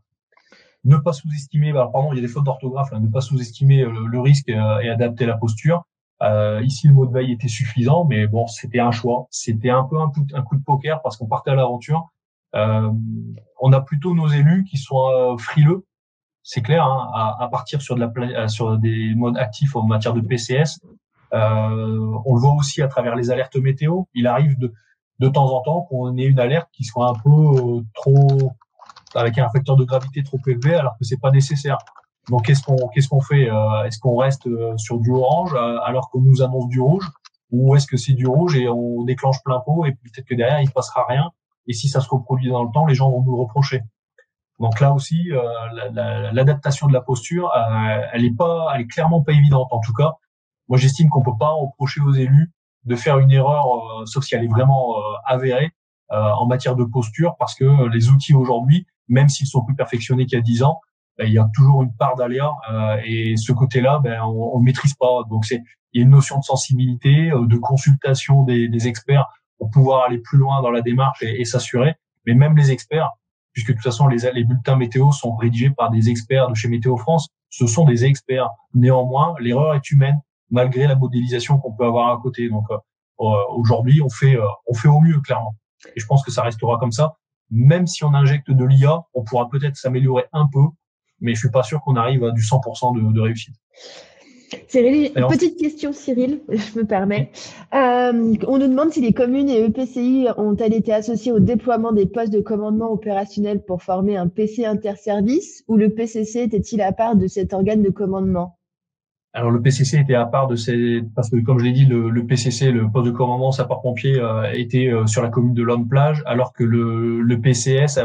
[SPEAKER 3] Ne pas sous-estimer, il y a des fautes d'orthographe, ne pas sous-estimer le risque et adapter la posture. Ici, le mot de veille était suffisant, mais bon, c'était un choix. C'était un peu un coup de poker parce qu'on partait à l'aventure. On a plutôt nos élus qui sont frileux, c'est clair, à partir sur des modes actifs en matière de PCS. On le voit aussi à travers les alertes météo. Il arrive de de temps en temps qu'on ait une alerte qui soit un peu trop, avec un facteur de gravité trop élevé, alors que c'est pas nécessaire. Donc qu'est-ce qu'on fait? Est-ce qu'on reste sur du orange alors qu'on nous annonce du rouge, ou est-ce que c'est du rouge et on déclenche plein pot et peut-être que derrière il se passera rien, et si ça se reproduit dans le temps, les gens vont nous le reprocher. Donc là aussi, l'adaptation de la posture, elle est clairement pas évidente. En tout cas, moi j'estime qu'on peut pas reprocher aux élus de faire une erreur, sauf si elle est vraiment avérée, en matière de posture, parce que les outils aujourd'hui, même s'ils sont plus perfectionnés qu'il y a 10 ans, il y a toujours une part d'aléa, et ce côté-là, on le maîtrise pas. Donc il y a une notion de sensibilité, de consultation des experts pour pouvoir aller plus loin dans la démarche et s'assurer. Mais même les experts, puisque de toute façon les bulletins météo sont rédigés par des experts de chez Météo France, ce sont des experts. Néanmoins, l'erreur est humaine, malgré la modélisation qu'on peut avoir à côté. Donc aujourd'hui, on fait au mieux, clairement. Et je pense que ça restera comme ça. Même si on injecte de l'IA, on pourra peut-être s'améliorer un peu, mais je suis pas sûr qu'on arrive à du 100% de réussite.
[SPEAKER 1] Cyril, petite question, Cyril, je me permets. On nous demande si les communes et EPCI ont-elles été associées au déploiement des postes de commandement opérationnel pour former un PC interservice, ou le PCC était-il à part de cet organe de commandement?
[SPEAKER 3] Alors le PCC était à part parce que comme je l'ai dit, le PCC, le poste de commandement sapeur-pompier, était sur la commune de Lonne-Plage, alors que le PCS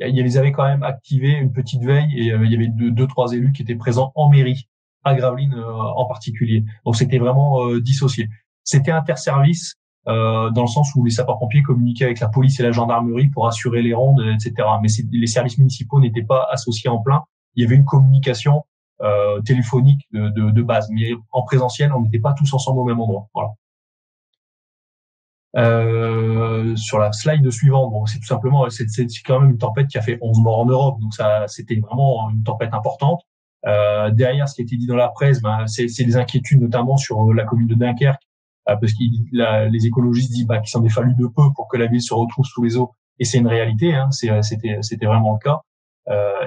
[SPEAKER 3] ils avaient quand même activé une petite veille, et il y avait deux, trois élus qui étaient présents en mairie, à Gravelines en particulier. Donc c'était vraiment dissocié. C'était interservice dans le sens où les sapeurs-pompiers communiquaient avec la police et la gendarmerie pour assurer les rondes, etc. Mais les services municipaux n'étaient pas associés en plein. Il y avait une communication téléphonique de base, mais en présentiel, on n'était pas tous ensemble au même endroit. Voilà. Sur la slide suivante, bon, c'est tout simplement, c'est quand même une tempête qui a fait 11 morts en Europe, donc c'était vraiment une tempête importante. Derrière, ce qui a été dit dans la presse, c'est des inquiétudes notamment sur la commune de Dunkerque, parce que les écologistes disent qu'il s'en est fallu de peu pour que la ville se retrouve sous les eaux, et c'est une réalité, hein, c'était vraiment le cas,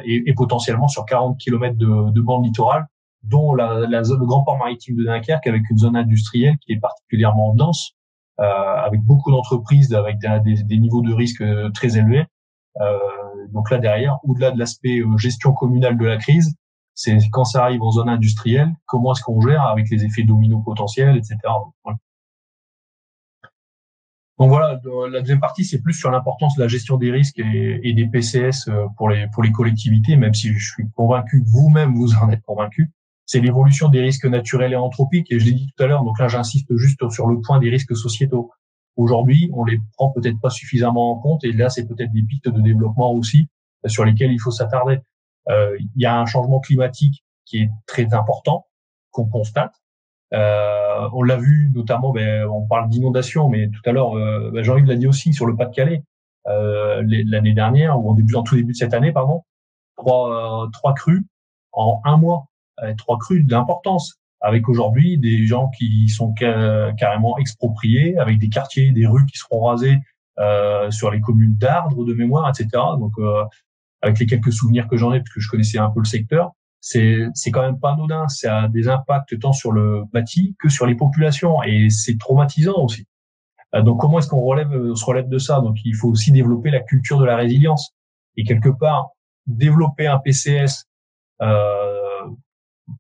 [SPEAKER 3] et potentiellement sur 40 km de bande littorale, dont le grand port maritime de Dunkerque, avec une zone industrielle qui est particulièrement dense, avec beaucoup d'entreprises, avec des niveaux de risque très élevés. Donc là derrière, au-delà de l'aspect gestion communale de la crise, c'est quand ça arrive en zone industrielle, comment est-ce qu'on gère avec les effets dominos potentiels, etc. Donc voilà, la deuxième partie, c'est plus sur l'importance de la gestion des risques et des PCS pour les collectivités, même si je suis convaincu que vous-même, vous en êtes convaincu. C'est l'évolution des risques naturels et anthropiques, et je l'ai dit tout à l'heure, donc là j'insiste juste sur le point des risques sociétaux. Aujourd'hui, on les prend peut-être pas suffisamment en compte, et là c'est peut-être des pistes de développement aussi sur lesquelles il faut s'attarder. Il y a un changement climatique qui est très important, qu'on constate. On l'a vu notamment, on parle d'inondation, mais tout à l'heure, Jean-Yves l'a dit aussi sur le Pas-de-Calais, l'année dernière, ou en tout début de cette année, pardon, trois crues en un mois, 3 crues d'importance, avec aujourd'hui des gens qui sont carrément expropriés, avec des quartiers, des rues qui seront rasées sur les communes d'Ardres de mémoire, etc. Donc avec les quelques souvenirs que j'en ai, parce que je connaissais un peu le secteur, c'est quand même pas anodin. Ça a des impacts tant sur le bâti que sur les populations, et c'est traumatisant aussi. Donc comment est-ce qu'on se relève de ça? Donc il faut aussi développer la culture de la résilience, et quelque part développer un PCS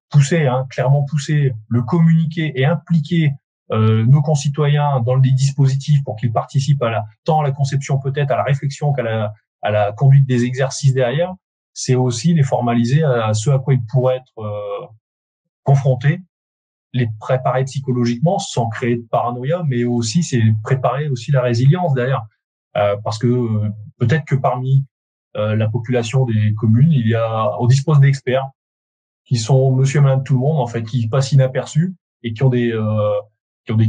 [SPEAKER 3] poussé, clairement poussé, le communiquer et impliquer nos concitoyens dans des dispositifs pour qu'ils participent tant à la conception, peut-être à la réflexion qu'à la conduite des exercices derrière. C'est aussi les formaliser à ce à quoi ils pourraient être confrontés, les préparer psychologiquement sans créer de paranoïa, mais aussi c'est préparer aussi la résilience derrière, parce que peut-être que parmi la population des communes, on dispose d'experts qui sont monsieur et madame tout le monde, en fait, qui passent inaperçus et qui ont des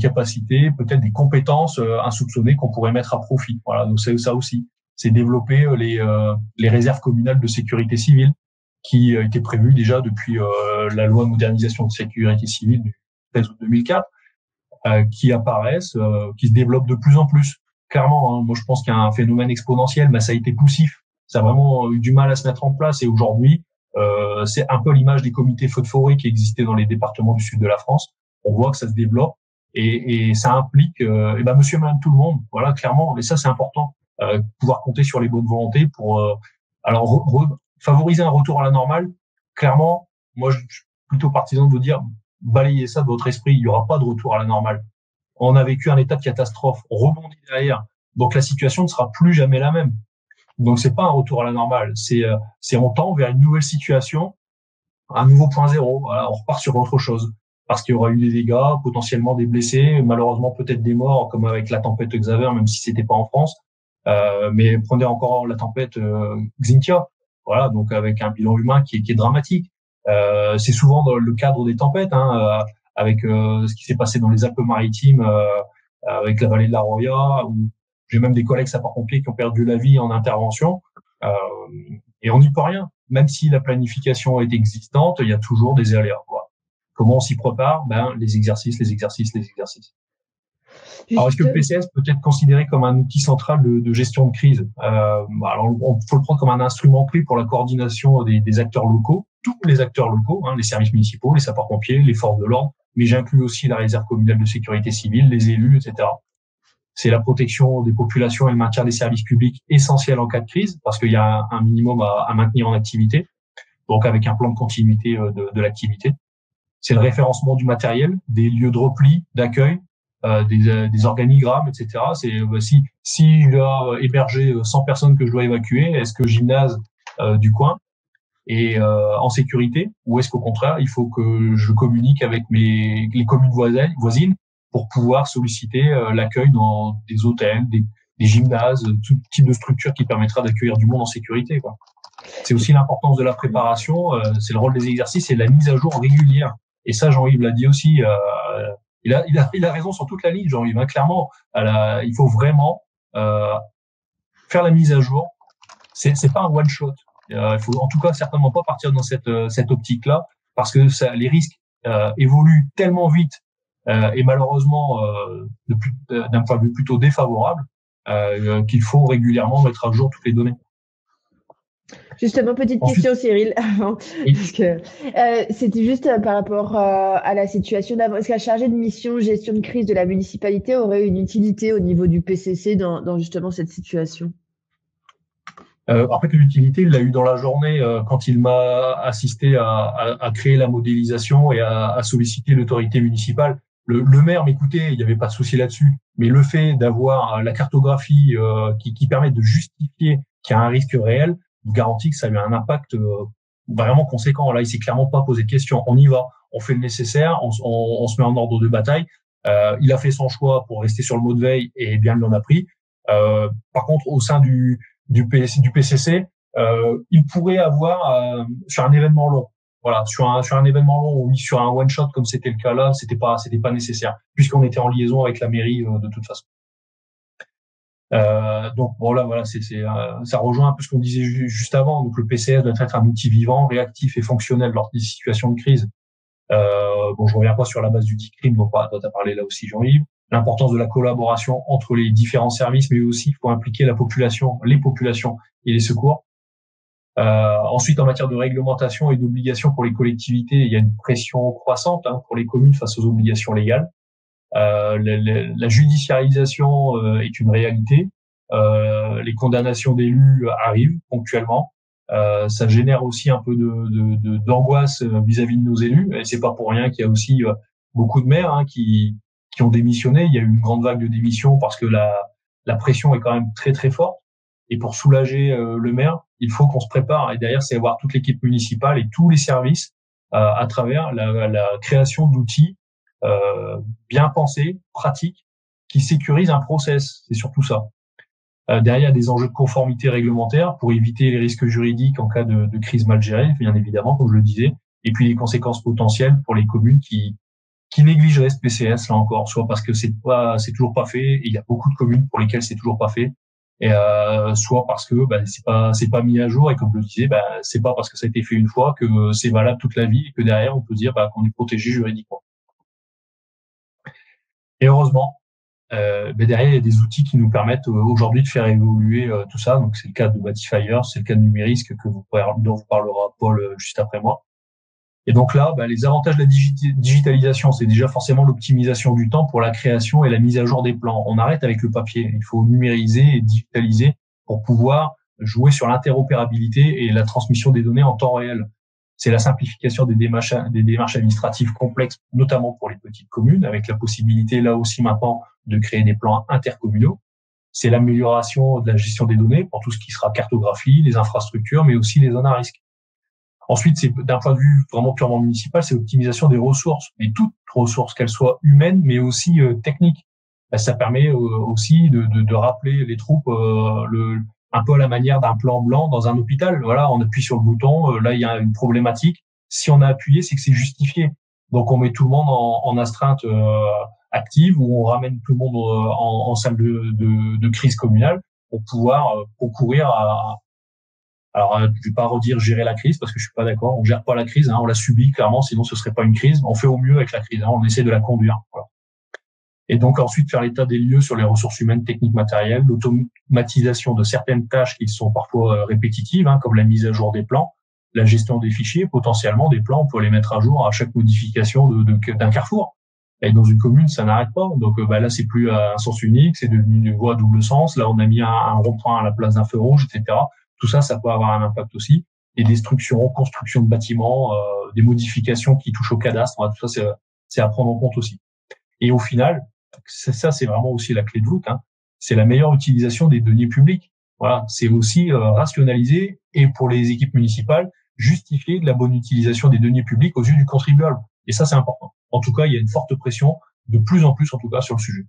[SPEAKER 3] capacités, peut-être des compétences insoupçonnées qu'on pourrait mettre à profit. Voilà, donc c'est ça aussi. C'est développer les réserves communales de sécurité civile qui étaient prévues déjà depuis la loi de modernisation de sécurité civile du 13 août 2004, qui apparaissent, qui se développent de plus en plus. Clairement, moi je pense qu'il y a un phénomène exponentiel, mais ça a été poussif. Ça a vraiment eu du mal à se mettre en place, et aujourd'hui, c'est un peu l'image des comités feux de forêt qui existaient dans les départements du sud de la France. On voit que ça se développe, et ça implique monsieur et madame tout le monde, voilà, clairement. Et ça, c'est important, pouvoir compter sur les bonnes volontés pour favoriser un retour à la normale. Clairement, moi, je suis plutôt partisan de vous dire, balayez ça de votre esprit, il y aura pas de retour à la normale. On a vécu un état de catastrophe, on rebondit derrière, donc la situation ne sera plus jamais la même. Donc c'est pas un retour à la normale, c'est on tend vers une nouvelle situation, un nouveau point zéro. Voilà, on repart sur autre chose parce qu'il y aura eu des dégâts, potentiellement des blessés, malheureusement peut-être des morts, comme avec la tempête Xaver, même si c'était pas en France. Mais prenez encore la tempête Xynthia, voilà, donc avec un bilan humain qui est dramatique. C'est souvent dans le cadre des tempêtes, avec ce qui s'est passé dans les Alpes-Maritimes, avec la vallée de la Roya, où j'ai même des collègues sapeurs-pompiers qui ont perdu la vie en intervention, et on n'y peut rien. Même si la planification est existante, il y a toujours des aléas. Voilà. Comment on s'y prépare? Les exercices. Alors, est-ce que le PCS peut être considéré comme un outil central de gestion de crise? Alors, on faut le prendre comme un instrument clé pour la coordination des acteurs locaux, tous les acteurs locaux, les services municipaux, les sapeurs-pompiers, les forces de l'ordre, mais j'inclus aussi la réserve communale de sécurité civile, les élus, etc. C'est la protection des populations et le maintien des services publics essentiels en cas de crise, parce qu'il y a un minimum à maintenir en activité, donc avec un plan de continuité de l'activité. C'est le référencement du matériel, des lieux de repli, d'accueil, des organigrammes, etc. C'est si je dois héberger 100 personnes que je dois évacuer, est-ce que gymnase du coin est en sécurité, ou est-ce qu'au contraire il faut que je communique avec les communes voisines pour pouvoir solliciter l'accueil dans des hôtels, des gymnases, tout type de structure qui permettra d'accueillir du monde en sécurité, quoi. C'est aussi l'importance de la préparation, c'est le rôle des exercices et de la mise à jour régulière. Et ça, Jean-Yves l'a dit aussi, il a raison sur toute la ligne, Jean-Yves. Clairement, il faut vraiment faire la mise à jour. C'est pas un one shot. Il faut en tout cas certainement pas partir dans cette optique-là, parce que les risques évoluent tellement vite et malheureusement d'un point de vue plutôt défavorable qu'il faut régulièrement mettre à jour toutes les données.
[SPEAKER 1] Justement, petite question, Cyril, avant, oui. Parce que c'était juste par rapport à la situation d'avant. Est-ce qu'un chargé de mission gestion de crise de la municipalité aurait une utilité au niveau du PCC dans justement cette situation?
[SPEAKER 3] En fait, l'utilité, il l'a eu dans la journée quand il m'a assisté à créer la modélisation et à solliciter l'autorité municipale. Le maire m'écoutait, il n'y avait pas de souci là-dessus. Mais le fait d'avoir la cartographie qui permet de justifier qu'il y a un risque réel, vous garantit que ça a eu un impact vraiment conséquent. Là, il s'est clairement pas posé de questions. On y va, on fait le nécessaire, on se met en ordre de bataille. Il a fait son choix pour rester sur le mot de veille et bien il en a pris. Par contre, au sein du PCC, il pourrait avoir sur un événement long, voilà, sur un événement long ou sur un one shot comme c'était le cas là, c'était pas nécessaire puisqu'on était en liaison avec la mairie de toute façon. Donc voilà, ça rejoint un peu ce qu'on disait juste avant. Donc le PCS doit être un outil vivant, réactif et fonctionnel lors des situations de crise. Je reviens pas sur la base du DICRIM, dont tu as parlé là aussi, Jean-Yves. L'importance de la collaboration entre les différents services, mais aussi il faut impliquer les populations et les secours. Ensuite, en matière de réglementation et d'obligations pour les collectivités, il y a une pression croissante pour les communes face aux obligations légales. La judiciarisation est une réalité. Les condamnations d'élus arrivent ponctuellement. Ça génère aussi un peu d'angoisse vis-à-vis de nos élus. Et c'est pas pour rien qu'il y a aussi beaucoup de maires qui ont démissionné. Il y a eu une grande vague de démissions parce que la pression est quand même très très forte. Et pour soulager le maire, il faut qu'on se prépare. Et derrière, c'est avoir toute l'équipe municipale et tous les services à travers la création d'outils bien pensés, pratiques, qui sécurisent un process. C'est surtout ça. Derrière, il y a des enjeux de conformité réglementaire pour éviter les risques juridiques en cas de crise mal gérée, bien évidemment, comme je le disais. Et puis les conséquences potentielles pour les communes qui négligeraient ce PCS, là encore, soit parce que c'est toujours pas fait, et il y a beaucoup de communes pour lesquelles c'est toujours pas fait, et soit parce que c'est pas mis à jour, et comme je le disais, c'est pas parce que ça a été fait une fois que c'est valable toute la vie, et que derrière on peut dire qu'on est protégé juridiquement. Et heureusement, derrière il y a des outils qui nous permettent aujourd'hui de faire évoluer tout ça. Donc c'est le cas de Batifire, c'est le cas de Numérisque dont vous parlera Paul juste après moi. Et donc là, les avantages de la digitalisation, c'est déjà forcément l'optimisation du temps pour la création et la mise à jour des plans. On arrête avec le papier. Il faut numériser et digitaliser pour pouvoir jouer sur l'interopérabilité et la transmission des données en temps réel. C'est la simplification des démarches administratives complexes, notamment pour les petites communes, avec la possibilité là aussi maintenant de créer des plans intercommunaux. C'est l'amélioration de la gestion des données pour tout ce qui sera cartographie, les infrastructures, mais aussi les zones à risque. Ensuite, c'est d'un point de vue vraiment purement municipal, c'est l'optimisation des ressources, et toutes ressources, qu'elles soient humaines, mais aussi techniques. Ça permet aussi de rappeler les troupes un peu à la manière d'un plan blanc dans un hôpital. Voilà, on appuie sur le bouton, là il y a une problématique. Si on a appuyé, c'est que c'est justifié. Donc on met tout le monde en astreinte active, ou on ramène tout le monde en salle de crise communale pour pouvoir concourir à... Alors, je vais pas redire gérer la crise parce que je suis pas d'accord. On gère pas la crise, on la subit clairement, sinon ce serait pas une crise. On fait au mieux avec la crise, on essaie de la conduire. Voilà. Et donc ensuite faire l'état des lieux sur les ressources humaines, techniques, matérielles, l'automatisation de certaines tâches qui sont parfois répétitives, comme la mise à jour des plans, la gestion des fichiers, potentiellement des plans, on peut les mettre à jour à chaque modification d'un carrefour. Et dans une commune, ça n'arrête pas. Donc là, c'est plus un sens unique, c'est devenu une voie à double sens. Là, on a mis un rond-point à la place d'un feu rouge, etc. Tout ça, ça peut avoir un impact aussi. Des destructions, construction de bâtiments, des modifications qui touchent au cadastre. Tout ça, c'est à prendre en compte aussi. Et au final, c'est vraiment aussi la clé de voûte. C'est la meilleure utilisation des deniers publics. Voilà, c'est aussi rationaliser et pour les équipes municipales, justifier de la bonne utilisation des deniers publics aux yeux du contribuable. Et ça, c'est important. En tout cas, il y a une forte pression, de plus en plus en tout cas, sur le sujet.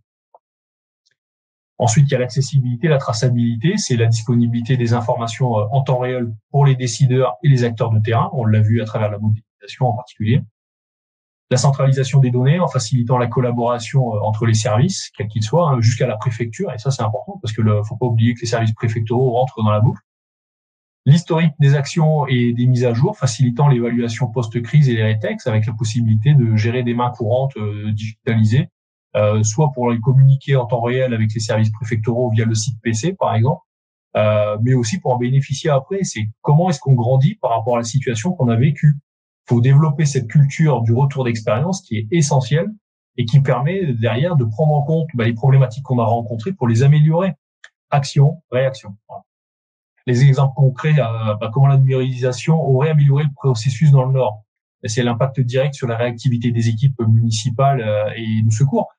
[SPEAKER 3] Ensuite, il y a l'accessibilité, la traçabilité, c'est la disponibilité des informations en temps réel pour les décideurs et les acteurs de terrain. On l'a vu à travers la mobilisation en particulier. La centralisation des données en facilitant la collaboration entre les services, quels qu'ils soient, jusqu'à la préfecture. Et ça, c'est important parce que faut pas oublier que les services préfectoraux rentrent dans la boucle. L'historique des actions et des mises à jour, facilitant l'évaluation post-crise et les rétex avec la possibilité de gérer des mains courantes digitalisées, soit pour les communiquer en temps réel avec les services préfectoraux via le site PC, par exemple, mais aussi pour en bénéficier après. C'est comment est-ce qu'on grandit par rapport à la situation qu'on a vécue. Il faut développer cette culture du retour d'expérience qui est essentielle et qui permet derrière de prendre en compte les problématiques qu'on a rencontrées pour les améliorer. Action, réaction. Voilà. Les exemples concrets, comment la numérisation aurait amélioré le processus dans le Nord. C'est l'impact direct sur la réactivité des équipes municipales et de secours.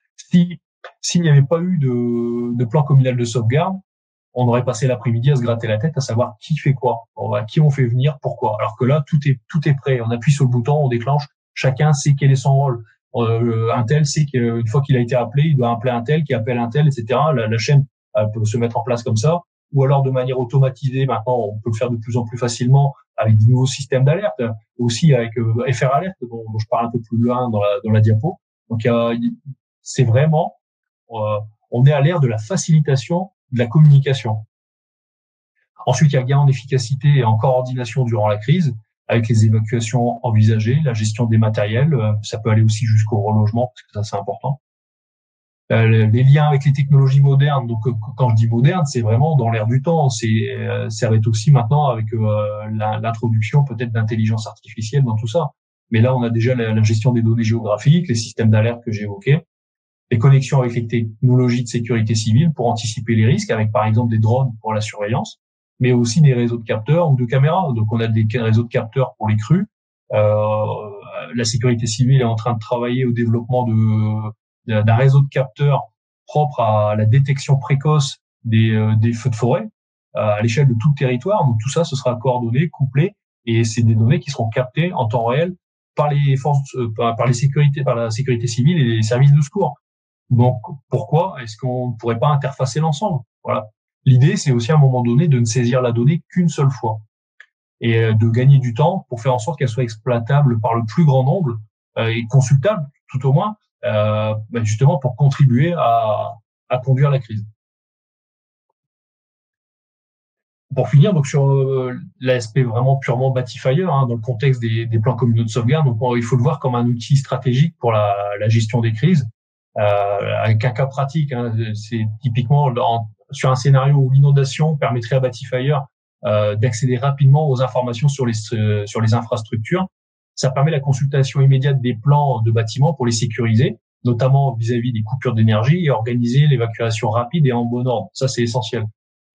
[SPEAKER 3] S'il n'y avait pas eu de plan communal de sauvegarde, on aurait passé l'après-midi à se gratter la tête à savoir qui fait quoi, qui on fait venir, pourquoi. Alors que là, tout est prêt. On appuie sur le bouton, on déclenche. Chacun sait quel est son rôle. Un tel sait qu'une fois qu'il a été appelé, il doit appeler un tel, qui appelle un tel, etc. La chaîne peut se mettre en place comme ça. Ou alors de manière automatisée, maintenant, on peut le faire de plus en plus facilement avec de nouveaux systèmes d'alerte, aussi avec FR Alert, dont je parle un peu plus loin dans la diapo. Donc, c'est vraiment, on est à l'ère de la facilitation de la communication. Ensuite, il y a le gain en efficacité et en coordination durant la crise, avec les évacuations envisagées, la gestion des matériels, ça peut aller aussi jusqu'au relogement, parce que ça, c'est important. Les liens avec les technologies modernes, donc quand je dis moderne, c'est vraiment dans l'air du temps. Ça va être aussi maintenant avec l'introduction peut-être d'intelligence artificielle dans tout ça. Mais là, on a déjà la gestion des données géographiques, les systèmes d'alerte que j'ai évoqués, les connexions avec les technologies de sécurité civile pour anticiper les risques, avec par exemple des drones pour la surveillance, mais aussi des réseaux de capteurs ou de caméras. Donc on a des réseaux de capteurs pour les crues. La sécurité civile est en train de travailler au développement d'un réseau de capteurs propre à la détection précoce des feux de forêt à l'échelle de tout le territoire. Donc tout ça, ce sera coordonné, couplé, et c'est des données qui seront captées en temps réel par les forces, par la sécurité civile et les services de secours. Donc pourquoi est-ce qu'on ne pourrait pas interfacer l'ensemble? Voilà. L'idée, c'est aussi à un moment donné de ne saisir la donnée qu'une seule fois et de gagner du temps pour faire en sorte qu'elle soit exploitable par le plus grand nombre et consultable tout au moins. Justement pour contribuer à conduire la crise. Pour finir, donc sur l'aspect vraiment purement Batifire, dans le contexte des plans communaux de sauvegarde, donc il faut le voir comme un outil stratégique pour la gestion des crises, avec un cas pratique. C'est typiquement sur un scénario où l'inondation permettrait à Batifire d'accéder rapidement aux informations sur les infrastructures Ça permet la consultation immédiate des plans de bâtiments pour les sécuriser, notamment vis-à-vis des coupures d'énergie, et organiser l'évacuation rapide et en bon ordre. Ça, c'est essentiel.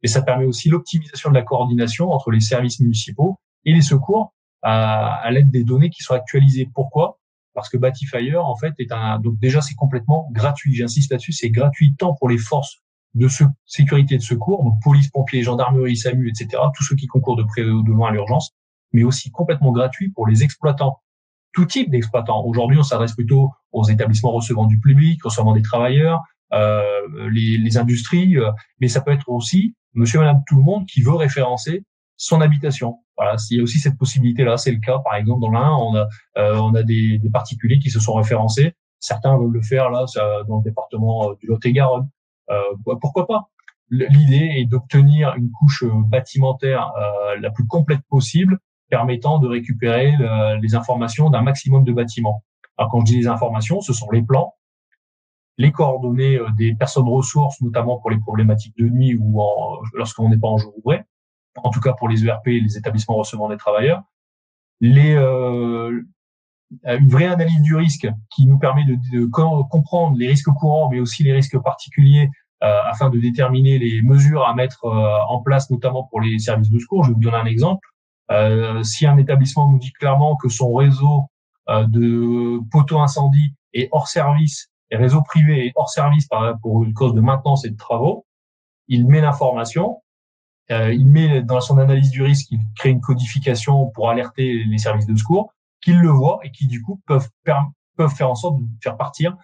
[SPEAKER 3] Et ça permet aussi l'optimisation de la coordination entre les services municipaux et les secours à l'aide des données qui sont actualisées. Pourquoi? Parce que Batifire, en fait, donc déjà, c'est complètement gratuit. J'insiste là-dessus, c'est gratuit tant pour les forces de sécurité et de secours, donc police, pompiers, gendarmerie, SAMU, etc., tous ceux qui concourent de près ou de loin à l'urgence, mais aussi complètement gratuit pour les exploitants. Tout type d'exploitants. Aujourd'hui, on s'adresse plutôt aux établissements recevant du public, recevant des travailleurs, les industries, mais ça peut être aussi monsieur, madame, tout le monde qui veut référencer son habitation. Voilà, il y a aussi cette possibilité-là. C'est le cas, par exemple, dans l'Ain, on a des particuliers qui se sont référencés. Certains veulent le faire là dans le département du Lot-et-Garonne. Pourquoi pas? L'idée est d'obtenir une couche bâtimentaire la plus complète possible, permettant de récupérer les informations d'un maximum de bâtiments. Alors quand je dis les informations, ce sont les plans, les coordonnées des personnes ressources, notamment pour les problématiques de nuit ou lorsqu'on n'est pas en jour ouvré, en tout cas pour les ERP, les établissements recevant des travailleurs, une vraie analyse du risque qui nous permet de comprendre les risques courants, mais aussi les risques particuliers, afin de déterminer les mesures à mettre en place, notamment pour les services de secours. Je vais vous donner un exemple. Si un établissement nous dit clairement que son réseau de poteaux incendie est hors service, et réseau privé est hors service pour une cause de maintenance et de travaux, il met l'information, il met dans son analyse du risque, il crée une codification pour alerter les services de secours, qu'ils le voient et qui du coup peuvent faire en sorte de faire partir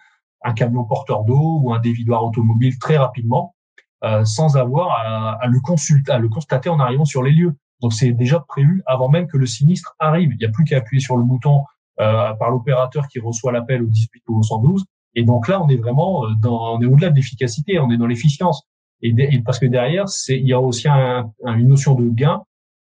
[SPEAKER 3] un camion porteur d'eau ou un dévidoir automobile très rapidement, sans avoir à le constater en arrivant sur les lieux. Donc c'est déjà prévu avant même que le sinistre arrive. Il n'y a plus qu'à appuyer sur le bouton par l'opérateur qui reçoit l'appel au 18 ou au 112. Et donc là, on est vraiment on est au-delà de l'efficacité, on est dans l'efficience. Et parce que derrière, il y a aussi une notion de gain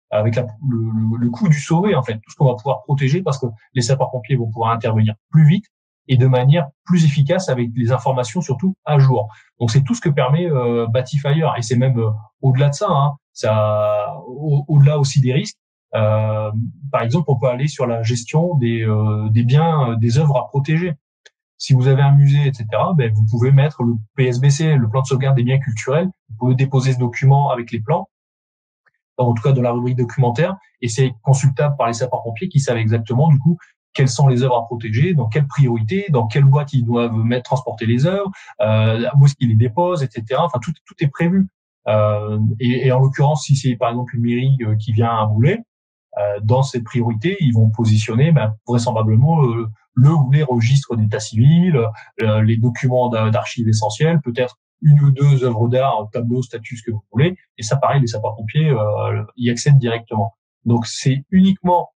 [SPEAKER 3] avec le coût du sauvé, en fait, tout ce qu'on va pouvoir protéger parce que les sapeurs-pompiers vont pouvoir intervenir plus vite et de manière plus efficace avec les informations surtout à jour. Donc c'est tout ce que permet Batifire, et c'est même au-delà de ça, hein, au-delà aussi des risques. Par exemple, on peut aller sur la gestion des biens, des œuvres à protéger. Si vous avez un musée, etc., vous pouvez mettre le PSBC, le plan de sauvegarde des biens culturels. Vous pouvez déposer ce document avec les plans, en tout cas dans la rubrique documentaire, et c'est consultable par les sapeurs-pompiers qui savent exactement du coup quelles sont les œuvres à protéger, dans quelle priorité, dans quelle boîte ils doivent transporter les œuvres, où est-ce qu'ils les déposent, etc. Enfin, tout est prévu. Et en l'occurrence, si c'est par exemple une mairie qui vient à Boulay, dans ces priorités, ils vont positionner vraisemblablement le ou les registres d'état civil, les documents d'archives essentiels, peut-être une ou deux œuvres d'art, tableau, statut, ce que vous voulez. Et ça, pareil, les sapeurs-pompiers y accèdent directement. Donc c'est uniquement,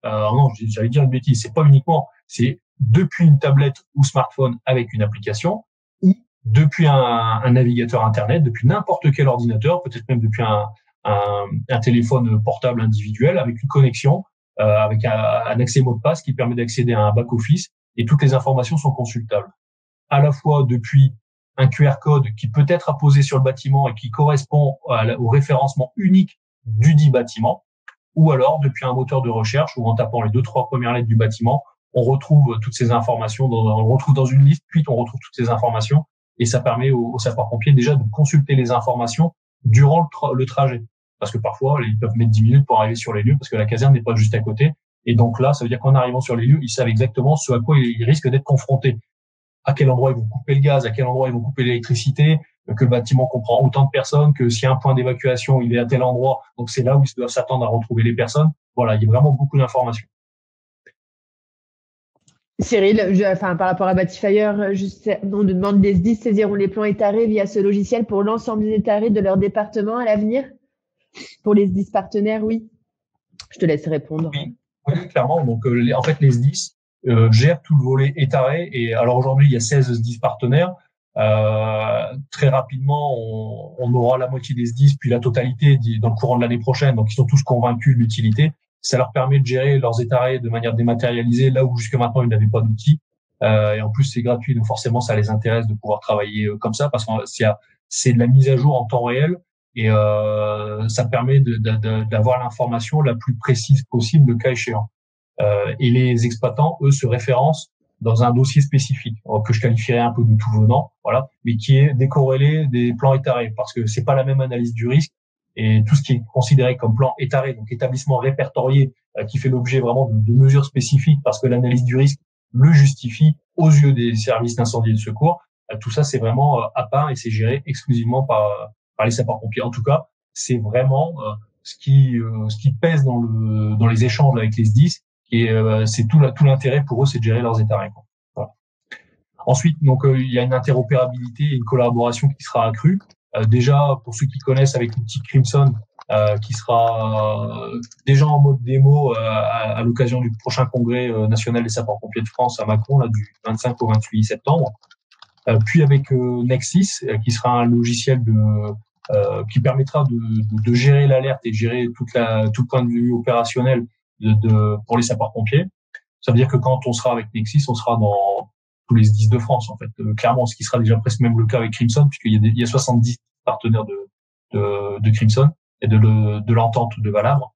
[SPEAKER 3] non, j'allais dire une bêtise, c'est pas uniquement, c'est depuis une tablette ou smartphone avec une application, ou depuis un navigateur internet, depuis n'importe quel ordinateur, peut-être même depuis un téléphone portable individuel avec une connexion, avec un accès mot de passe qui permet d'accéder à un back-office, et toutes les informations sont consultables. À la fois depuis un QR code qui peut être apposé sur le bâtiment et qui correspond au référencement unique du dit bâtiment, ou alors depuis un moteur de recherche où en tapant les 2-3 premières lettres du bâtiment, on retrouve toutes ces informations, on le retrouve dans une liste, puis on retrouve toutes ces informations, et ça permet aux sapeurs-pompiers déjà de consulter les informations durant le trajet. Parce que parfois, ils peuvent mettre 10 minutes pour arriver sur les lieux parce que la caserne n'est pas juste à côté. Et donc là, ça veut dire qu'en arrivant sur les lieux, ils savent exactement ce à quoi ils risquent d'être confrontés. À quel endroit ils vont couper le gaz, à quel endroit ils vont couper l'électricité, que le bâtiment comprend autant de personnes, que s'il y a un point d'évacuation, il est à tel endroit. Donc c'est là où ils doivent s'attendre à retrouver les personnes. Voilà, il y a vraiment beaucoup d'informations.
[SPEAKER 1] Cyril, par rapport à Batifire, on nous demande les SDIS saisiront les plans étarés via ce logiciel pour l'ensemble des étarés de leur département à l'avenir? Pour les SDIS partenaires, oui. Je te laisse répondre.
[SPEAKER 3] Oui, clairement. Donc, en fait, les SDIS gèrent tout le volet étaré. Et alors aujourd'hui, il y a 16 SDIS partenaires. Très rapidement, on aura la moitié des SDIS, puis la totalité dans le courant de l'année prochaine. Donc, ils sont tous convaincus de l'utilité. Ça leur permet de gérer leurs étarés de manière dématérialisée, là où jusque maintenant, ils n'avaient pas d'outils. Et en plus, c'est gratuit. Donc, forcément, ça les intéresse de pouvoir travailler comme ça parce que c'est de la mise à jour en temps réel. Et ça permet d'avoir l'information la plus précise possible le cas échéant. et les exploitants, eux, se référencent dans un dossier spécifique que je qualifierais un peu de tout venant, voilà, mais qui est décorrélé des plans étarés, parce que c'est pas la même analyse du risque, et tout ce qui est considéré comme plan étaré, donc établissement répertorié, qui fait l'objet vraiment de mesures spécifiques, parce que l'analyse du risque le justifie aux yeux des services d'incendie et de secours. Tout ça, c'est vraiment à part et c'est géré exclusivement par les sapeurs-pompiers. En tout cas, c'est vraiment ce qui pèse dans les échanges avec les SDIS, et c'est tout l'intérêt pour eux, c'est de gérer leurs états. Voilà. Ensuite, donc il y a une interopérabilité et une collaboration qui sera accrue. Déjà, pour ceux qui connaissent, avec l'outil Crimson, qui sera déjà en mode démo à l'occasion du prochain congrès national des sapeurs-pompiers de France à Mâcon, là, du 25 au 28 septembre. Puis avec Nexsys, qui sera un logiciel qui permettra de gérer l'alerte et de gérer tout le point de vue opérationnel pour les sapeurs-pompiers. Ça veut dire que quand on sera avec Nexsys, on sera dans tous les SDIS de France, en fait, clairement, ce qui sera déjà presque même le cas avec Crimson, puisqu'il y a 70 partenaires de Crimson et de l'entente de Valabre.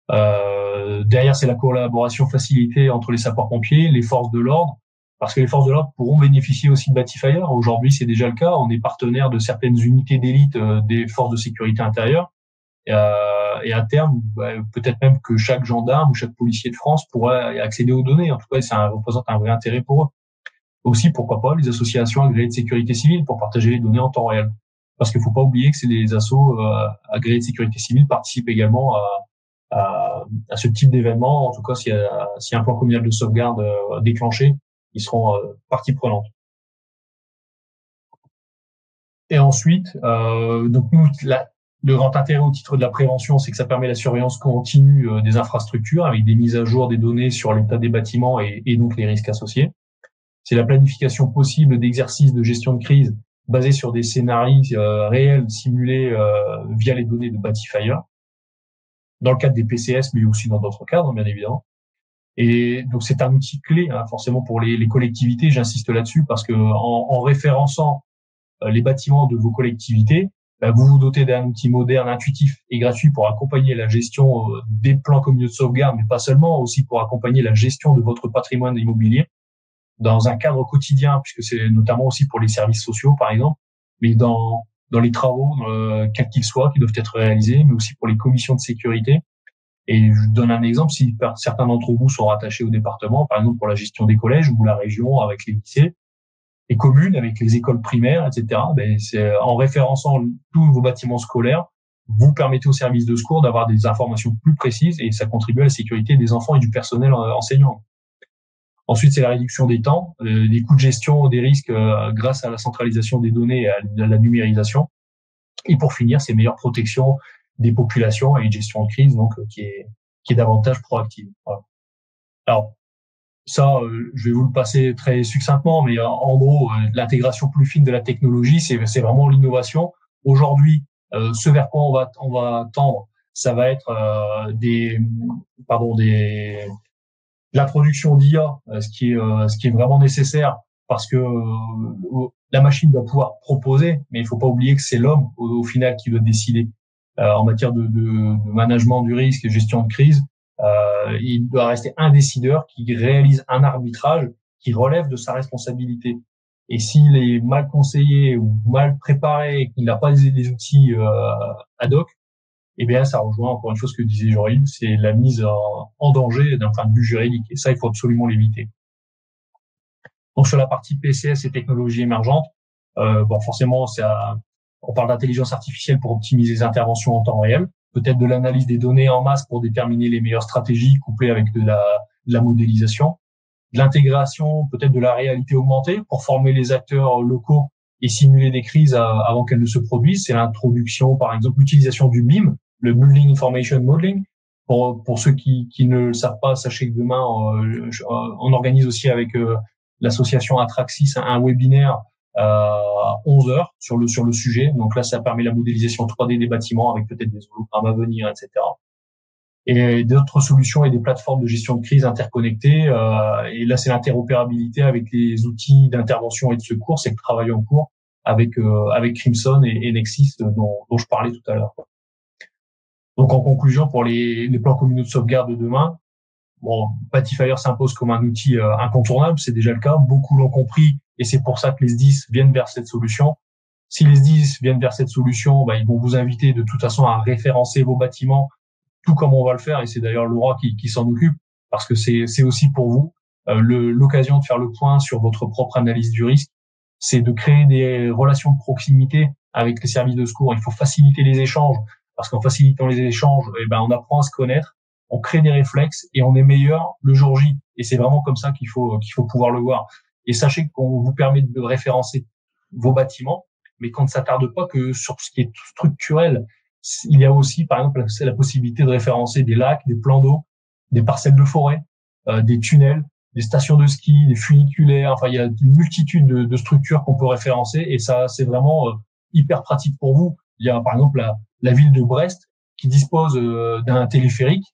[SPEAKER 3] Derrière, c'est la collaboration facilitée entre les sapeurs-pompiers, les forces de l'ordre, parce que les forces de l'ordre pourront bénéficier aussi de Batifire. Aujourd'hui, c'est déjà le cas. On est partenaire de certaines unités d'élite des forces de sécurité intérieure. Et à terme, peut-être même que chaque gendarme ou chaque policier de France pourra accéder aux données. En tout cas, ça représente un vrai intérêt pour eux. Aussi, pourquoi pas, les associations agréées de sécurité civile pour partager les données en temps réel. Parce qu'il faut pas oublier que c'est les assos agréés de sécurité civile participent également à ce type d'événement. En tout cas, s'il y a un plan communal de sauvegarde déclenché, ils seront partie prenante. Et ensuite, donc nous, le grand intérêt au titre de la prévention, c'est que ça permet la surveillance continue des infrastructures avec des mises à jour des données sur l'état des bâtiments et donc les risques associés. C'est la planification possible d'exercices de gestion de crise basés sur des scénarios réels simulés via les données de Batifire, dans le cadre des PCS, mais aussi dans d'autres cadres, bien évidemment. Et donc c'est un outil clé, forcément pour les collectivités. J'insiste là-dessus parce que en référençant les bâtiments de vos collectivités, vous vous dotez d'un outil moderne, intuitif et gratuit pour accompagner la gestion des plans communaux de sauvegarde, mais pas seulement, aussi pour accompagner la gestion de votre patrimoine immobilier dans un cadre quotidien, puisque c'est notamment aussi pour les services sociaux, par exemple, mais dans les travaux, quels qu'ils soient, qui doivent être réalisés, mais aussi pour les commissions de sécurité. Et je donne un exemple, si certains d'entre vous sont rattachés au département, par exemple pour la gestion des collèges ou la région avec les lycées, les communes avec les écoles primaires, etc. C'est en référençant tous vos bâtiments scolaires, vous permettez aux services de secours d'avoir des informations plus précises et ça contribue à la sécurité des enfants et du personnel enseignant. Ensuite, c'est la réduction des temps, des coûts de gestion des risques grâce à la centralisation des données et à la numérisation. Et pour finir, c'est meilleure protection des populations et une gestion de crise donc qui est davantage proactive. Voilà. Alors ça, je vais vous le passer très succinctement, mais en gros, l'intégration plus fine de la technologie, c'est vraiment l'innovation. Aujourd'hui, ce vers quoi on va tendre, ça va être l'introduction d'IA, ce qui est vraiment nécessaire parce que la machine doit pouvoir proposer, mais il faut pas oublier que c'est l'homme au final qui doit décider en matière de management du risque et gestion de crise. Il doit rester un décideur qui réalise un arbitrage qui relève de sa responsabilité. Et s'il est mal conseillé ou mal préparé et qu'il n'a pas les outils ad hoc, eh bien, ça rejoint encore une chose que disait Jean-Yves, c'est la mise en danger d'un point de vue juridique. Et ça, il faut absolument l'éviter. Donc, sur la partie PCS et technologies émergentes, forcément, on parle d'intelligence artificielle pour optimiser les interventions en temps réel, peut-être de l'analyse des données en masse pour déterminer les meilleures stratégies couplées avec de la modélisation, de l'intégration, peut-être de la réalité augmentée pour former les acteurs locaux et simuler des crises avant qu'elles ne se produisent. C'est l'introduction, par exemple, l'utilisation du BIM, le Building Information Modeling. Pour ceux qui ne le savent pas, sachez que demain, on organise aussi avec l'association Atraxis un webinaire à 11h sur le sujet. Donc là, ça permet la modélisation 3D des bâtiments avec peut-être des hologrammes à venir, etc. Et d'autres solutions et des plateformes de gestion de crise interconnectées. Et là, c'est l'interopérabilité avec les outils d'intervention et de secours. C'est le travail en cours avec Crimson et Nexsys dont je parlais tout à l'heure. Donc en conclusion, pour les plans communaux de sauvegarde de demain, bon, Batifier s'impose comme un outil incontournable, c'est déjà le cas. Beaucoup l'ont compris et c'est pour ça que les SDIS viennent vers cette solution. Si les SDIS viennent vers cette solution, ils vont vous inviter de toute façon à référencer vos bâtiments, tout comme on va le faire, et c'est d'ailleurs Laura qui s'en occupe, parce que c'est aussi pour vous l'occasion de faire le point sur votre propre analyse du risque. C'est de créer des relations de proximité avec les services de secours. Il faut faciliter les échanges, parce qu'en facilitant les échanges, on apprend à se connaître, on crée des réflexes et on est meilleur le jour J. Et c'est vraiment comme ça qu'il faut pouvoir le voir. Et sachez qu'on vous permet de référencer vos bâtiments, mais qu'on ne s'attarde pas que sur ce qui est structurel. Il y a aussi, par exemple, la possibilité de référencer des lacs, des plans d'eau, des parcelles de forêt, des tunnels, des stations de ski, des funiculaires. Enfin, il y a une multitude de structures qu'on peut référencer et ça, c'est vraiment hyper pratique pour vous. Il y a, par exemple, la ville de Brest qui dispose d'un téléphérique,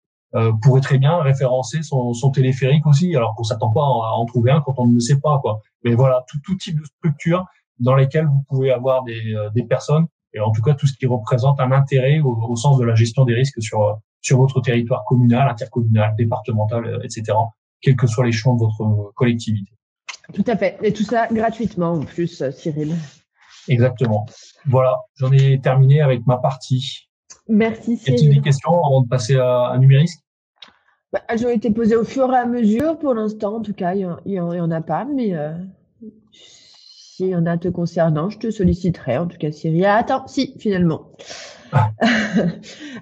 [SPEAKER 3] pourrait très bien référencer son téléphérique aussi, alors qu'on s'attend pas à en trouver un quand on ne le sait pas, quoi. Mais voilà, tout type de structure dans lesquelles vous pouvez avoir des personnes, et en tout cas tout ce qui représente un intérêt au sens de la gestion des risques sur votre territoire communal, intercommunal, départemental, etc., quel que soit l'échelon de votre collectivité.
[SPEAKER 1] Tout à fait. Et tout ça gratuitement en plus, Cyril.
[SPEAKER 3] Exactement. Voilà, j'en ai terminé avec ma partie.
[SPEAKER 1] Merci Cyril.
[SPEAKER 3] Y a-t-il des questions avant de passer à Numérisque?
[SPEAKER 1] Elles ont été posées au fur et à mesure. Pour l'instant, en tout cas, il y en a pas. Mais s'il y en a te concernant, je te solliciterai. En tout cas, Cyril. Ah, attends, si, finalement.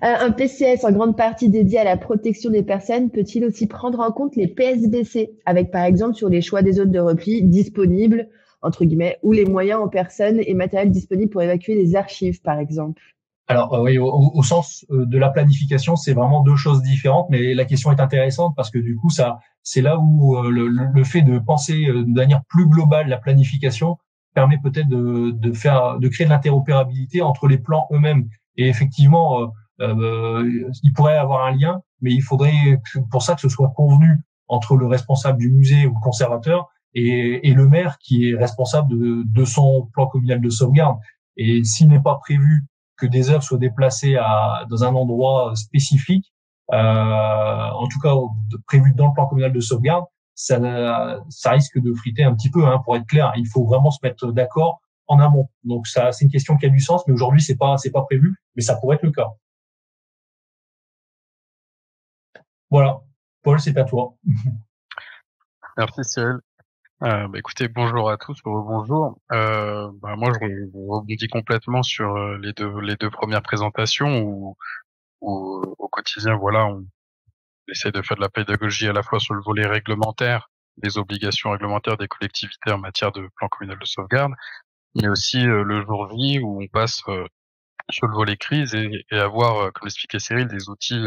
[SPEAKER 1] Un PCS en grande partie dédié à la protection des personnes peut-il aussi prendre en compte les PSBC, avec par exemple sur les choix des zones de repli disponibles, entre guillemets, ou les moyens en personnes et matériel disponibles pour évacuer les archives, par exemple?
[SPEAKER 3] Alors oui, au sens de la planification, c'est vraiment deux choses différentes, mais la question est intéressante parce que du coup, ça, c'est là où le fait de penser de manière plus globale la planification permet peut-être de créer de l'interopérabilité entre les plans eux-mêmes. Et effectivement, il pourrait avoir un lien, mais il faudrait pour ça que ce soit convenu entre le responsable du musée ou le conservateur et le maire qui est responsable de son plan communal de sauvegarde. Et s'il n'est pas prévu que des œuvres soient déplacées dans un endroit spécifique, en tout cas prévu dans le plan communal de sauvegarde, ça risque de friter un petit peu, pour être clair. Il faut vraiment se mettre d'accord en amont. Donc ça, c'est une question qui a du sens, mais aujourd'hui c'est pas prévu, mais ça pourrait être le cas. Voilà, Paul, c'est à toi.
[SPEAKER 4] Merci Cyril. Écoutez, bonjour à tous, bonjour. Moi, je rebondis complètement sur les deux premières présentations où au quotidien, voilà, on essaie de faire de la pédagogie à la fois sur le volet réglementaire, les obligations réglementaires des collectivités en matière de plan communal de sauvegarde, mais aussi le jour J où on passe sur le volet crise et avoir, comme l'expliquait Cyril, des outils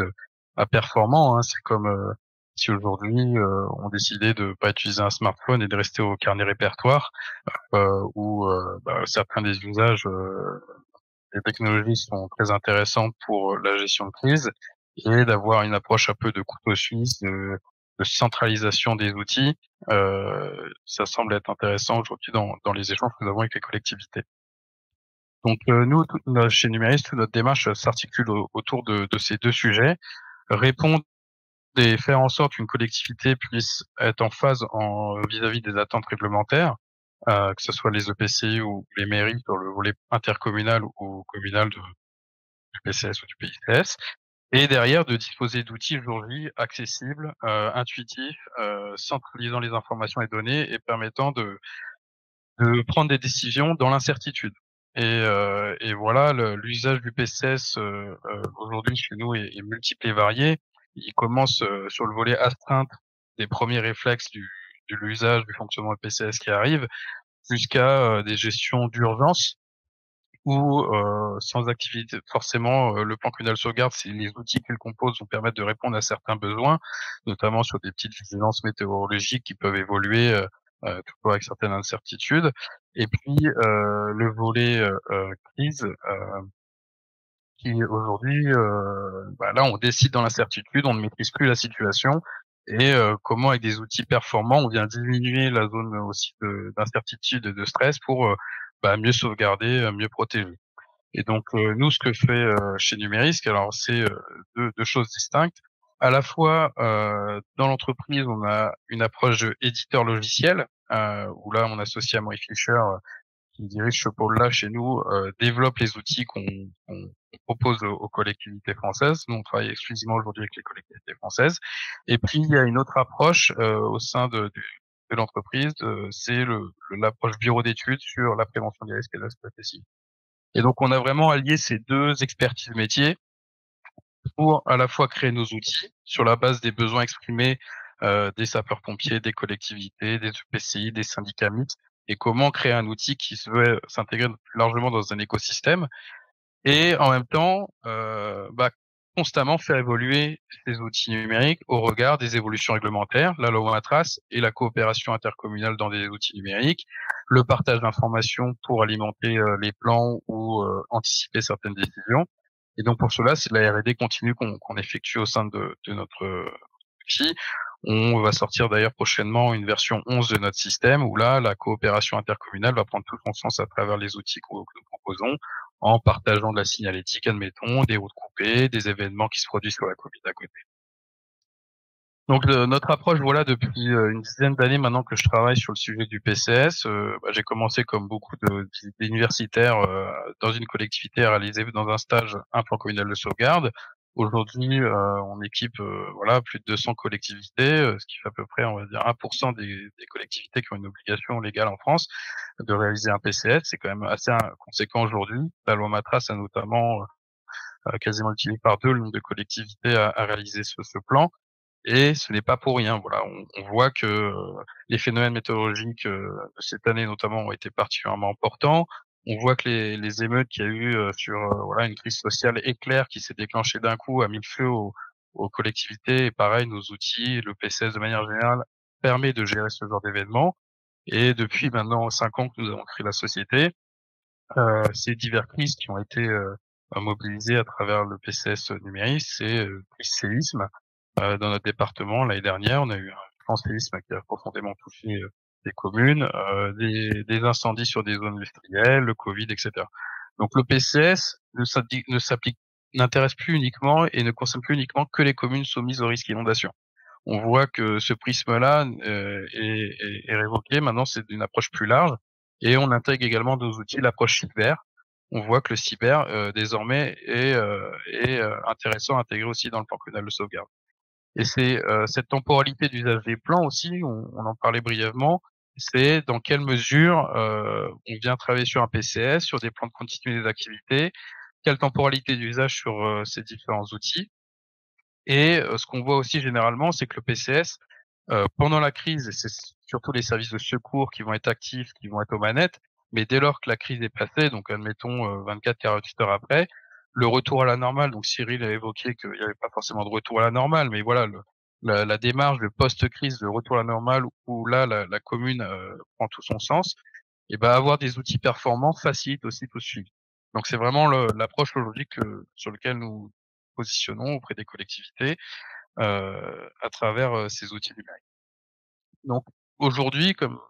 [SPEAKER 4] performants. C'est comme si aujourd'hui on décidait de pas utiliser un smartphone et de rester au carnet répertoire, où certains des usages des technologies sont très intéressantes pour la gestion de crise, et d'avoir une approche un peu de couteau suisse, de centralisation des outils. Ça semble être intéressant aujourd'hui dans les échanges que nous avons avec les collectivités. Donc nous, chez Numéris, toute notre démarche s'articule autour de ces deux sujets. Répondre et faire en sorte qu'une collectivité puisse être en phase vis-à-vis des attentes réglementaires, que ce soit les EPCI ou les mairies sur le volet intercommunal ou communal du PCS ou du PICS, et derrière de disposer d'outils aujourd'hui accessibles, intuitifs, centralisant les informations et données et permettant de prendre des décisions dans l'incertitude. Et voilà, l'usage du PCS aujourd'hui chez nous est multiple et varié. Il commence sur le volet astreinte des premiers réflexes de l'usage du fonctionnement de PCS qui arrive, jusqu'à des gestions d'urgence où sans activité forcément le plan communal de sauvegarde, c'est les outils qu'il compose vont permettre de répondre à certains besoins, notamment sur des petites vigilances météorologiques qui peuvent évoluer toujours avec certaines incertitudes. Et puis le volet crise qui aujourd'hui là on décide dans l'incertitude, on ne maîtrise plus la situation, et comment avec des outils performants on vient diminuer la zone aussi d'incertitude et de stress pour mieux sauvegarder, mieux protéger. Et donc nous, ce que je fais chez Numérisque, alors c'est deux choses distinctes. à la fois, dans l'entreprise, on a une approche de éditeur logiciel, où là, mon associé Amaury Fischer, qui dirige ce pôle-là chez nous, développe les outils qu'on propose aux collectivités françaises. Nous, on travaille exclusivement aujourd'hui avec les collectivités françaises. Et puis, il y a une autre approche au sein de l'entreprise, c'est l'approche bureau d'études sur la prévention des risques et de la stratégie. Et donc, on a vraiment allié ces deux expertises métiers pour à la fois créer nos outils sur la base des besoins exprimés des sapeurs-pompiers, des collectivités, des EPCI, des syndicats mixtes, et comment créer un outil qui se veut s'intégrer plus largement dans un écosystème, et en même temps constamment faire évoluer ces outils numériques au regard des évolutions réglementaires, la loi Matras et la coopération intercommunale dans des outils numériques, le partage d'informations pour alimenter les plans ou anticiper certaines décisions. Et donc pour cela, c'est de la R&D continue qu'on effectue au sein de notre outil. On va sortir d'ailleurs prochainement une version 11 de notre système où là, la coopération intercommunale va prendre tout son sens à travers les outils que nous proposons, en partageant de la signalétique, admettons, des routes coupées, des événements qui se produisent sur la commune d'à côté. Donc notre approche, voilà, depuis une dizaine d'années maintenant que je travaille sur le sujet du PCS. J'ai commencé comme beaucoup d'universitaires dans une collectivité à réaliser dans un stage un plan communal de sauvegarde. Aujourd'hui, on équipe plus de 200 collectivités, ce qui fait à peu près, on va dire, 1% des collectivités qui ont une obligation légale en France de réaliser un PCS. C'est quand même assez conséquent aujourd'hui. La loi Matras a notamment quasiment multiplié par 2 le nombre de collectivités à réaliser ce plan. Et ce n'est pas pour rien. Voilà, on voit que les phénomènes météorologiques de cette année notamment ont été particulièrement importants. On voit que les émeutes qu'il y a eu sur une crise sociale éclair qui s'est déclenchée d'un coup a mis le feu aux collectivités. Et pareil, nos outils, le PCS de manière générale, permet de gérer ce genre d'événements. Et depuis maintenant 5 ans que nous avons créé la société, ces divers crises qui ont été mobilisées à travers le PCS numérique, c'est crise séisme. Dans notre département, l'année dernière, on a eu un grand séisme qui a profondément touché des communes, des incendies sur des zones industrielles, le Covid, etc. Donc le PCS n'intéresse plus uniquement et ne concerne plus uniquement que les communes soumises au risque d'inondation. On voit que ce prisme-là est révoqué. Maintenant, c'est une approche plus large et on intègre également nos outils l'approche cyber. On voit que le cyber désormais est intéressant à intégrer aussi dans le plan communal de sauvegarde. Et c'est cette temporalité d'usage des plans aussi, on en parlait brièvement, c'est dans quelle mesure on vient travailler sur un PCS, sur des plans de continuité des activités, quelle temporalité d'usage sur ces différents outils. Et ce qu'on voit aussi généralement, c'est que le PCS, pendant la crise, c'est surtout les services de secours qui vont être actifs, qui vont être aux manettes, mais dès lors que la crise est passée, donc admettons 24-48 heures après, le retour à la normale, donc Cyril a évoqué qu'il n'y avait pas forcément de retour à la normale, mais voilà, la démarche de post-crise, de retour à la normale, où là, la commune prend tout son sens, et avoir des outils performants facilite aussi tout ce suivi. Donc c'est vraiment l'approche aujourd'hui sur laquelle nous positionnons auprès des collectivités à travers ces outils numériques. Donc aujourd'hui, comme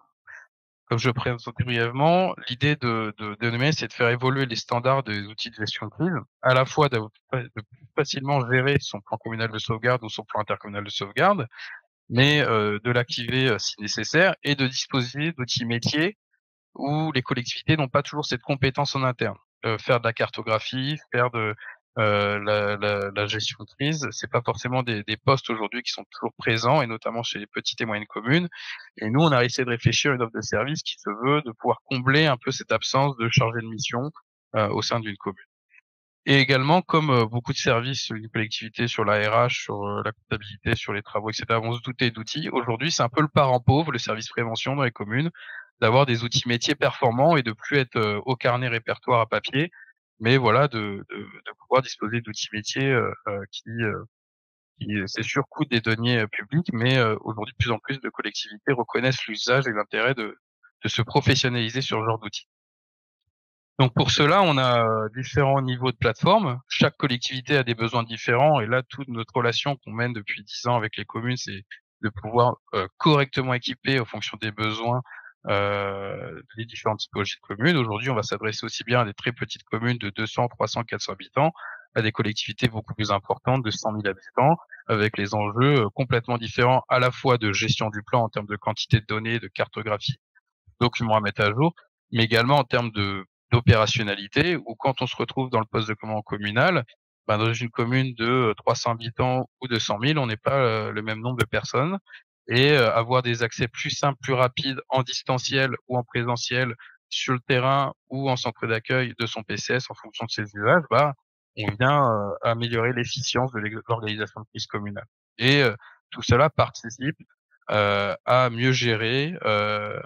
[SPEAKER 4] je présentais brièvement, l'idée de NMS, c'est de faire évoluer les standards des outils de gestion de crise, à la fois de plus facilement gérer son plan communal de sauvegarde ou son plan intercommunal de sauvegarde, mais de l'activer si nécessaire, et de disposer d'outils métiers où les collectivités n'ont pas toujours cette compétence en interne. Faire de la cartographie, faire de la gestion de crise, c'est pas forcément des postes aujourd'hui qui sont toujours présents, et notamment chez les petites et moyennes communes. Et nous, on a essayé de réfléchir à une offre de service qui se veut de pouvoir combler un peu cette absence de chargé de mission au sein d'une commune. Et également, comme beaucoup de services, une collectivité sur la RH, sur la comptabilité, sur les travaux, etc., vont se doter d'outils. Aujourd'hui, c'est un peu le parent pauvre, le service prévention dans les communes, d'avoir des outils métiers performants et de plus être au carnet répertoire à papier, mais voilà, de pouvoir disposer d'outils métiers qui c'est sûr, coûtent des deniers publics, mais aujourd'hui, de plus en plus de collectivités reconnaissent l'usage et l'intérêt de se professionnaliser sur ce genre d'outils. Donc pour cela, on a différents niveaux de plateforme. Chaque collectivité a des besoins différents, et là, toute notre relation qu'on mène depuis 10 ans avec les communes, c'est de pouvoir correctement équiper en fonction des besoins les différentes typologies de communes. Aujourd'hui, on va s'adresser aussi bien à des très petites communes de 200, 300, 400 habitants, à des collectivités beaucoup plus importantes de 100 000 habitants, avec les enjeux complètement différents à la fois de gestion du plan en termes de quantité de données, de cartographie, documents à mettre à jour, mais également en termes d'opérationnalité, où quand on se retrouve dans le poste de commandant communal, ben, dans une commune de 300 habitants ou de 100 000, on n'est pas le même nombre de personnes, et avoir des accès plus simples, plus rapides en distanciel ou en présentiel sur le terrain ou en centre d'accueil de son PCS en fonction de ses usages, bah, on vient améliorer l'efficience de l'organisation de crise communale. Et tout cela participe à mieux gérer,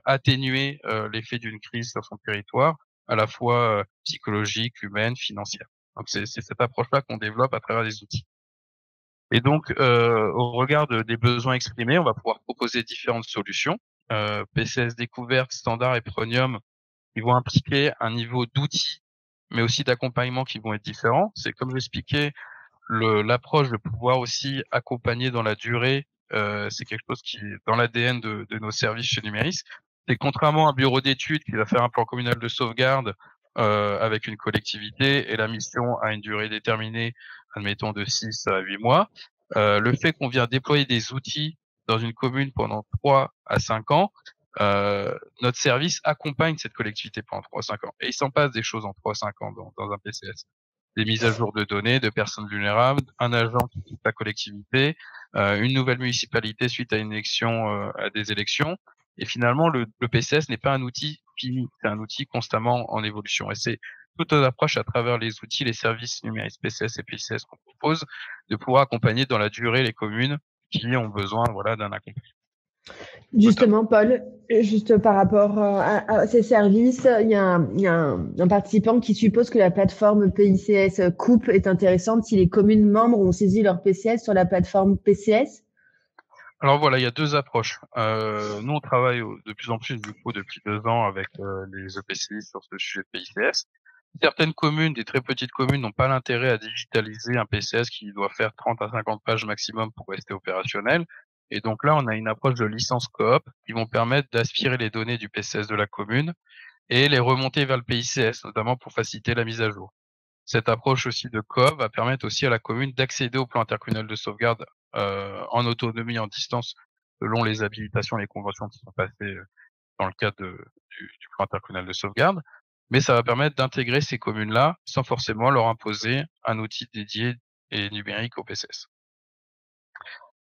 [SPEAKER 4] atténuer l'effet d'une crise sur son territoire, à la fois psychologique, humaine, financière. Donc c'est cette approche-là qu'on développe à travers les outils. Et donc, au regard des besoins exprimés, on va pouvoir proposer différentes solutions, PCS découverte, standard et premium, qui vont impliquer un niveau d'outils, mais aussi d'accompagnement qui vont être différents. C'est comme j'expliquais, l'approche de pouvoir aussi accompagner dans la durée, c'est quelque chose qui est dans l'ADN de nos services chez Numéris. C'est contrairement à un bureau d'études qui va faire un plan communal de sauvegarde avec une collectivité et la mission a une durée déterminée, admettons de 6 à 8 mois, le fait qu'on vient déployer des outils dans une commune pendant 3 à 5 ans, notre service accompagne cette collectivité pendant 3 à 5 ans. Et il s'en passe des choses en 3 à 5 ans dans un PCS. Des mises à jour de données de personnes vulnérables, un agent qui quitte la collectivité, une nouvelle municipalité suite à une élection, à des élections. Et finalement, le PCS n'est pas un outil fini, c'est un outil constamment en évolution. Et c'est toute notre approche à travers les outils, les services numériques PCS et PCS qu'on propose, de pouvoir accompagner dans la durée les communes qui ont besoin, voilà, d'un accompagnement.
[SPEAKER 1] Justement, Paul, juste par rapport à ces services, il y a un participant qui suppose que la plateforme PICS Coupe est intéressante si les communes membres ont saisi leur PCS sur la plateforme PCS.
[SPEAKER 4] Alors voilà, il y a 2 approches. Nous, on travaille de plus en plus, du coup, depuis 2 ans avec les EPCI sur ce sujet de PICS. Certaines communes, des très petites communes, n'ont pas l'intérêt à digitaliser un PCS qui doit faire 30 à 50 pages maximum pour rester opérationnel. Et donc là, on a une approche de licence coop qui vont permettre d'aspirer les données du PCS de la commune et les remonter vers le PICS, notamment pour faciliter la mise à jour. Cette approche aussi de coop va permettre aussi à la commune d'accéder au plan intercommunal de sauvegarde en autonomie, en distance, selon les habilitations et les conventions qui sont passées dans le cadre du plan intercommunal de sauvegarde. Mais ça va permettre d'intégrer ces communes-là sans forcément leur imposer un outil dédié et numérique au PCS.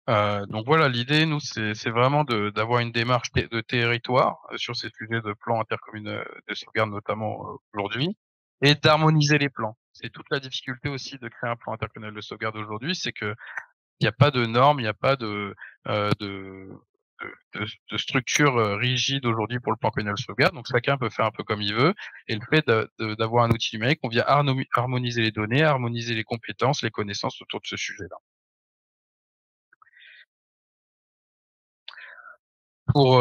[SPEAKER 4] Donc voilà, l'idée, nous, c'est vraiment d'avoir une démarche de territoire sur ces sujets de plan intercommunal de sauvegarde, notamment aujourd'hui, et d'harmoniser les plans. C'est toute la difficulté aussi de créer un plan intercommunal de sauvegarde aujourd'hui, c'est que il n'y a pas de normes, il n'y a pas de structure rigide aujourd'hui pour le plan communal de sauvegarde. Donc chacun peut faire un peu comme il veut. Et le fait d'avoir un outil numérique, on vient harmoniser les données, harmoniser les compétences, les connaissances autour de ce sujet-là. Pour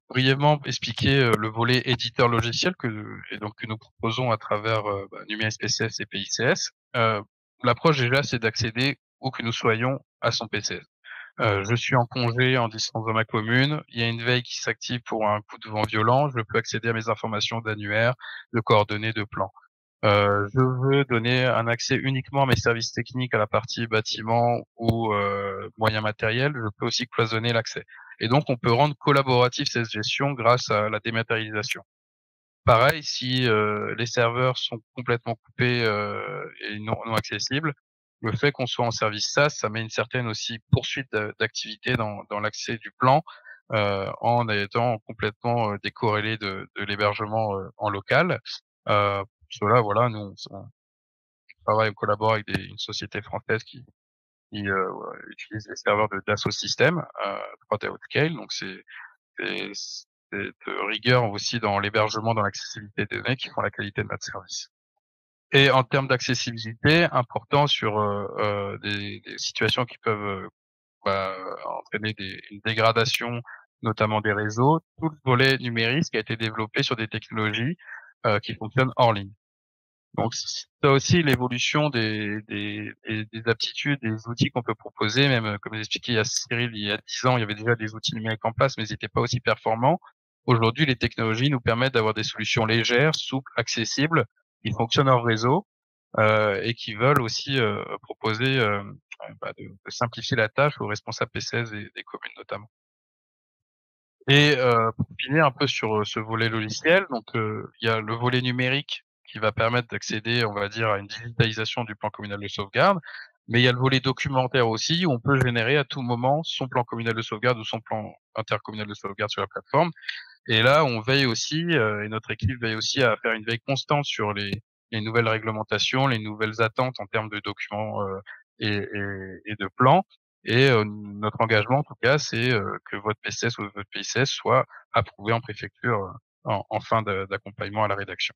[SPEAKER 4] brièvement expliquer le volet éditeur logiciel que nous proposons à travers Numéris PCS et PICS, l'approche déjà c'est d'accéder où que nous soyons à son PCS. Je suis en congé en distance dans ma commune, il y a une veille qui s'active pour un coup de vent violent, je peux accéder à mes informations d'annuaire, de coordonnées, de plans. Je veux donner un accès uniquement à mes services techniques à la partie bâtiment ou moyens matériels, je peux aussi cloisonner l'accès. Et donc, on peut rendre collaborative cette gestion grâce à la dématérialisation. Pareil, si les serveurs sont complètement coupés et non accessibles, le fait qu'on soit en service SaaS, ça met une certaine aussi poursuite d'activité dans l'accès du plan en étant complètement décorrélé de l'hébergement en local. Cela, voilà, nous on travaille, on collabore avec une société française qui utilise les serveurs de Dassault Systèmes 3D Outscale, donc c'est de rigueur aussi dans l'hébergement, dans l'accessibilité des données qui font la qualité de notre service. Et en termes d'accessibilité, important sur des situations qui peuvent entraîner une dégradation, notamment des réseaux, tout le volet numérique qui a été développé sur des technologies qui fonctionnent hors ligne. Donc c'est aussi l'évolution des aptitudes, des outils qu'on peut proposer, même comme j'expliquais à Cyril, il y a 10 ans, il y avait déjà des outils numériques en place, mais ils n'étaient pas aussi performants. Aujourd'hui, les technologies nous permettent d'avoir des solutions légères, souples, accessibles, qui fonctionnent hors réseau et qui veulent aussi proposer de simplifier la tâche aux responsables PCS des communes notamment. Et pour finir un peu sur ce volet logiciel, donc il y a le volet numérique qui va permettre d'accéder, on va dire, à une digitalisation du plan communal de sauvegarde. Mais il y a le volet documentaire aussi, où on peut générer à tout moment son plan communal de sauvegarde ou son plan intercommunal de sauvegarde sur la plateforme. Et là, on veille aussi, et notre équipe veille aussi à faire une veille constante sur les nouvelles réglementations, les nouvelles attentes en termes de documents et de plans. Et notre engagement, en tout cas, c'est que votre PCS ou votre PICS soit approuvé en préfecture en fin d'accompagnement à la rédaction.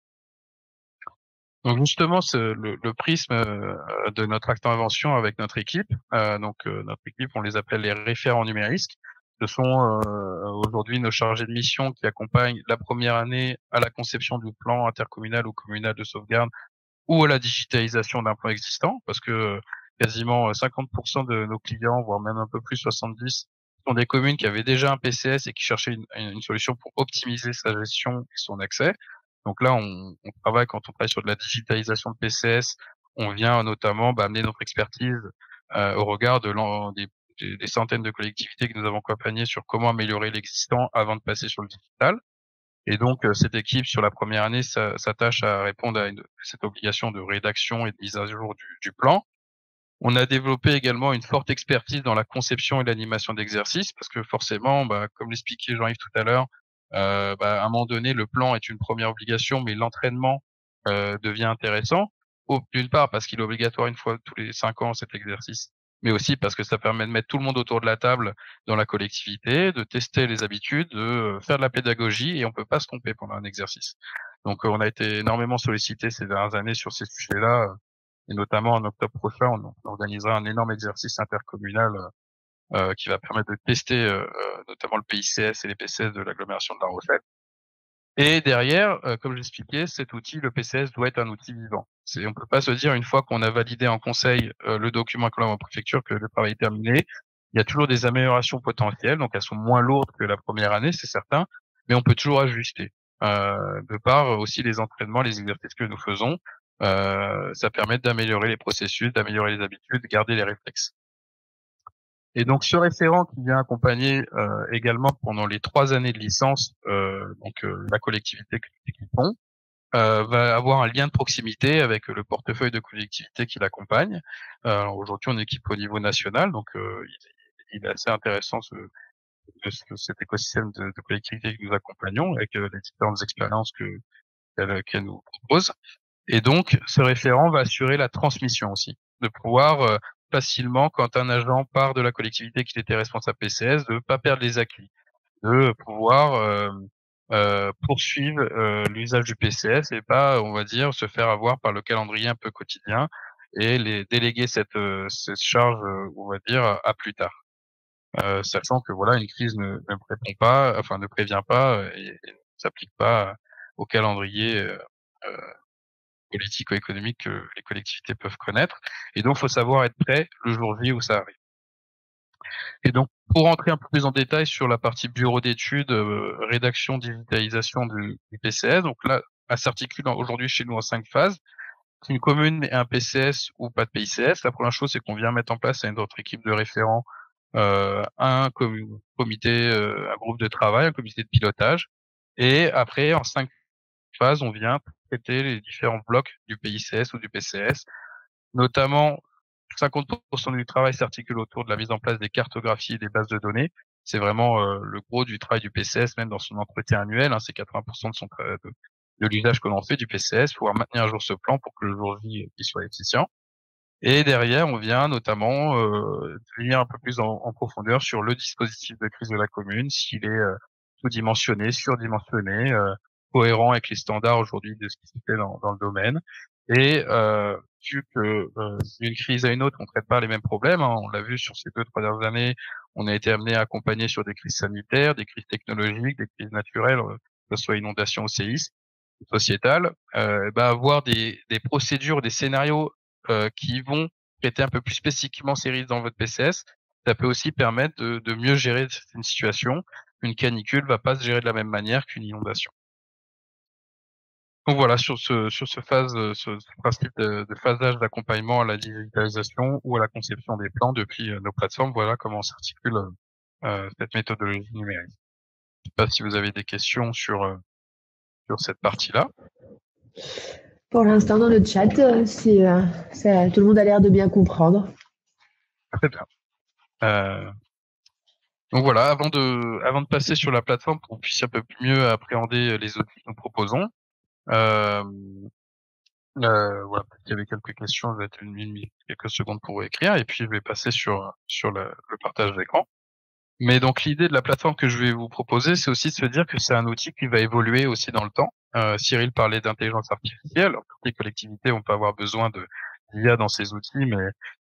[SPEAKER 4] Donc justement, le prisme de notre intervention avec notre équipe, notre équipe, on les appelle les référents numériques. Ce sont aujourd'hui nos chargés de mission qui accompagnent la première année à la conception du plan intercommunal ou communal de sauvegarde ou à la digitalisation d'un plan existant, parce que quasiment 50% de nos clients, voire même un peu plus, 70, sont des communes qui avaient déjà un PCS et qui cherchaient une solution pour optimiser sa gestion et son accès. Donc là, on travaille, quand on travaille sur de la digitalisation de PCS, on vient notamment amener notre expertise au regard des centaines de collectivités que nous avons accompagnées sur comment améliorer l'existant avant de passer sur le digital. Et donc, cette équipe, sur la première année, s'attache à répondre à cette obligation de rédaction et de mise à jour du plan. On a développé également une forte expertise dans la conception et l'animation d'exercices, parce que forcément, comme l'expliquait Jean-Yves tout à l'heure, à un moment donné, le plan est une première obligation, mais l'entraînement devient intéressant. D'une part, parce qu'il est obligatoire une fois tous les 5 ans, cet exercice, mais aussi parce que ça permet de mettre tout le monde autour de la table dans la collectivité, de tester les habitudes, de faire de la pédagogie, et on peut pas se tromper pendant un exercice. Donc, on a été énormément sollicité ces dernières années sur ces sujets-là, et notamment en octobre prochain, on organisera un énorme exercice intercommunal qui va permettre de tester notamment le PICS et les PCS de l'agglomération de La Rochelle. Et derrière, comme j'expliquais, cet outil, le PCS, doit être un outil vivant. On peut pas se dire, une fois qu'on a validé en conseil le document en préfecture, que le travail est terminé. Il y a toujours des améliorations potentielles, donc elles sont moins lourdes que la première année, c'est certain, mais on peut toujours ajuster. De par aussi les entraînements, les exercices que nous faisons, ça permet d'améliorer les processus, d'améliorer les habitudes, de garder les réflexes. Et donc ce référent qui vient accompagner également pendant les 3 années de licence, la collectivité que nous équipons, va avoir un lien de proximité avec le portefeuille de collectivités qui l'accompagne. Aujourd'hui, on équipe au niveau national, donc il est assez intéressant cet écosystème de collectivités que nous accompagnons avec les différentes expériences qu'elle nous propose. Et donc, ce référent va assurer la transmission aussi, de pouvoir facilement, quand un agent part de la collectivité qu'il était responsable PCS, de ne pas perdre les acquis, de pouvoir poursuivre l'usage du PCS et pas, on va dire, se faire avoir par le calendrier un peu quotidien et les déléguer cette charge, on va dire, à plus tard. Sachant que voilà, une crise ne prévient pas et ne s'applique pas au calendrier politico-économique que les collectivités peuvent connaître. Et donc, faut savoir être prêt le jour J où ça arrive. Et donc, pour rentrer un peu plus en détail sur la partie bureau d'études, rédaction, digitalisation du PCS, donc là, elle s'articule aujourd'hui chez nous en 5 phases. Une commune et un PCS ou pas de PICS, la première chose, c'est qu'on vient mettre en place avec notre équipe de référents un comité, un groupe de travail, un comité de pilotage. Et après, en 5 phases, on vient traiter les différents blocs du PICS ou du PCS, notamment 50% du travail s'articule autour de la mise en place des cartographies et des bases de données. C'est vraiment le gros du travail du PCS, même dans son entretien annuel. C'est 80% de l'usage que l'on fait du PCS, pouvoir maintenir à jour ce plan pour que le jour J il soit efficient. Et derrière, on vient notamment venir un peu plus en profondeur sur le dispositif de crise de la commune, s'il est sous-dimensionné, surdimensionné, cohérent avec les standards aujourd'hui de ce qui se fait dans le domaine. Et vu que d'une crise à une autre, on ne traite pas les mêmes problèmes, on l'a vu sur ces 2-3 dernières années, on a été amené à accompagner sur des crises sanitaires, des crises technologiques, des crises naturelles, que ce soit inondations ou séismes, sociétales, avoir des procédures, des scénarios qui vont traiter un peu plus spécifiquement ces risques dans votre PCS, ça peut aussi permettre de mieux gérer une situation. Une canicule va pas se gérer de la même manière qu'une inondation. Donc voilà, sur ce principe de phasage d'accompagnement à la digitalisation ou à la conception des plans depuis nos plateformes, voilà comment s'articule cette méthodologie numérique. Je sais pas si vous avez des questions sur cette partie-là.
[SPEAKER 1] Pour l'instant, dans le chat, tout le monde a l'air de bien comprendre.
[SPEAKER 4] Très bien. Donc voilà, avant de passer sur la plateforme pour qu'on puisse un peu mieux appréhender les outils que nous proposons, voilà, peut-être qu'il y avait quelques questions, je vais être quelques secondes pour écrire, et puis je vais passer sur le partage d'écran. Mais donc l'idée de la plateforme que je vais vous proposer, c'est aussi de se dire que c'est un outil qui va évoluer aussi dans le temps. Cyril parlait d'intelligence artificielle. Alors, toutes les collectivités vont pas avoir besoin d'IA dans ces outils, mais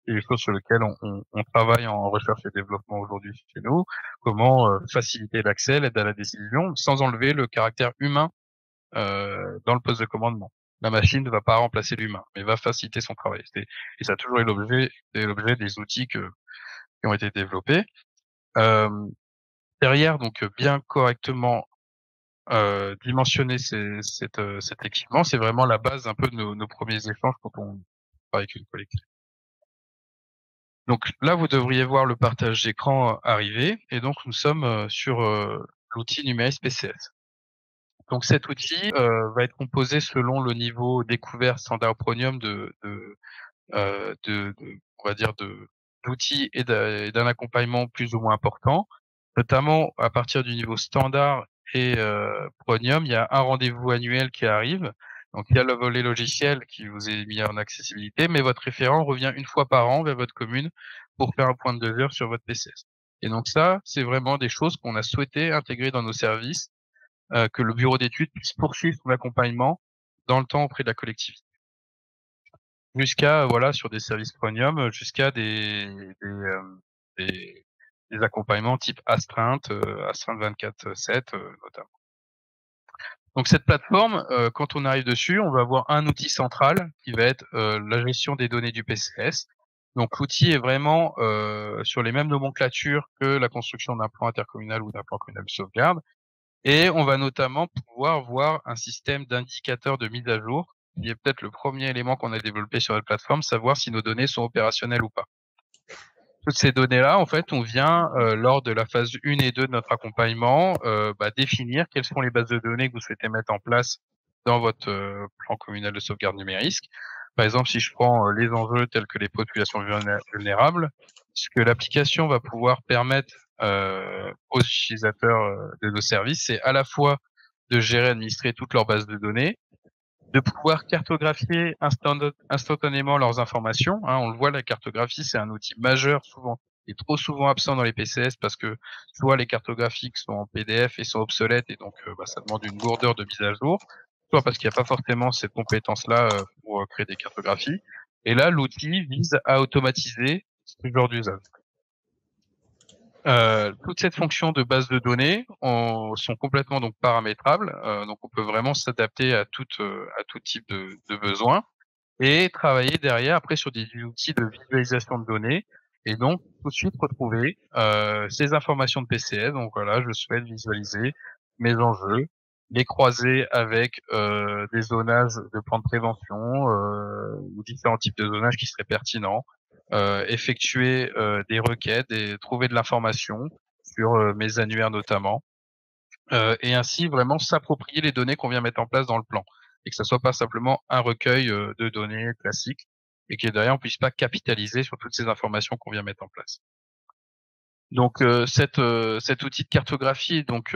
[SPEAKER 4] il y a des choses sur lesquelles on travaille en recherche et développement aujourd'hui chez nous. Comment faciliter l'accès, l'aide à la décision, sans enlever le caractère humain dans le poste de commandement. La machine ne va pas remplacer l'humain, mais va faciliter son travail. Et ça a toujours été l'objet des outils qui ont été développés. Derrière, donc bien correctement dimensionner cet équipement, c'est vraiment la base un peu de nos premiers échanges quand on travaille avec une collectivité. Donc là, vous devriez voir le partage d'écran arriver, et donc nous sommes sur l'outil Numéris PCS. Donc cet outil va être composé selon le niveau découvert standard premium on va dire d'outils et d'un accompagnement plus ou moins important, notamment à partir du niveau standard et premium. Il y a un rendez-vous annuel qui arrive. Donc il y a le volet logiciel qui vous est mis en accessibilité, mais votre référent revient une fois par an vers votre commune pour faire un point de demeure sur votre PCS. Et donc ça, c'est vraiment des choses qu'on a souhaité intégrer dans nos services, que le bureau d'études puisse poursuivre son accompagnement dans le temps auprès de la collectivité. Jusqu'à voilà, sur des services premium, jusqu'à des accompagnements type astreinte 24/7 notamment. Donc cette plateforme, quand on arrive dessus, on va avoir un outil central qui va être la gestion des données du PCS. Donc l'outil est vraiment sur les mêmes nomenclatures que la construction d'un plan intercommunal ou d'un plan communal de sauvegarde. Et on va notamment pouvoir voir un système d'indicateurs de mise à jour, qui est peut-être le premier élément qu'on a développé sur la plateforme, savoir si nos données sont opérationnelles ou pas. Toutes ces données-là, en fait, on vient, lors de la phase 1 et 2 de notre accompagnement, définir quelles sont les bases de données que vous souhaitez mettre en place dans votre plan communal de sauvegarde numérique. Par exemple, si je prends les enjeux tels que les populations vulnérables, ce que l'application va pouvoir permettre aux utilisateurs de nos services, c'est à la fois de gérer et administrer toutes leurs bases de données, de pouvoir cartographier instantanément leurs informations. On le voit, la cartographie, c'est un outil majeur souvent et trop souvent absent dans les PCS parce que soit les cartographies sont en PDF et sont obsolètes et donc ça demande une lourdeur de mise à jour, soit parce qu'il n'y a pas forcément cette compétence-là pour créer des cartographies. Et là, l'outil vise à automatiser ce genre d'usage. Toute cette fonction de base de données sont complètement donc paramétrables, donc on peut vraiment s'adapter à tout type de besoin et travailler derrière après sur des outils de visualisation de données et donc tout de suite retrouver ces informations de PCS. Donc voilà, je souhaite visualiser mes enjeux, les croiser avec des zonages de plans de prévention ou différents types de zonages qui seraient pertinents. Effectuer des requêtes et trouver de l'information sur mes annuaires notamment, et ainsi vraiment s'approprier les données qu'on vient mettre en place dans le plan et que ça soit pas simplement un recueil de données classiques et que derrière on puisse pas capitaliser sur toutes ces informations qu'on vient mettre en place. Donc cet outil de cartographie, donc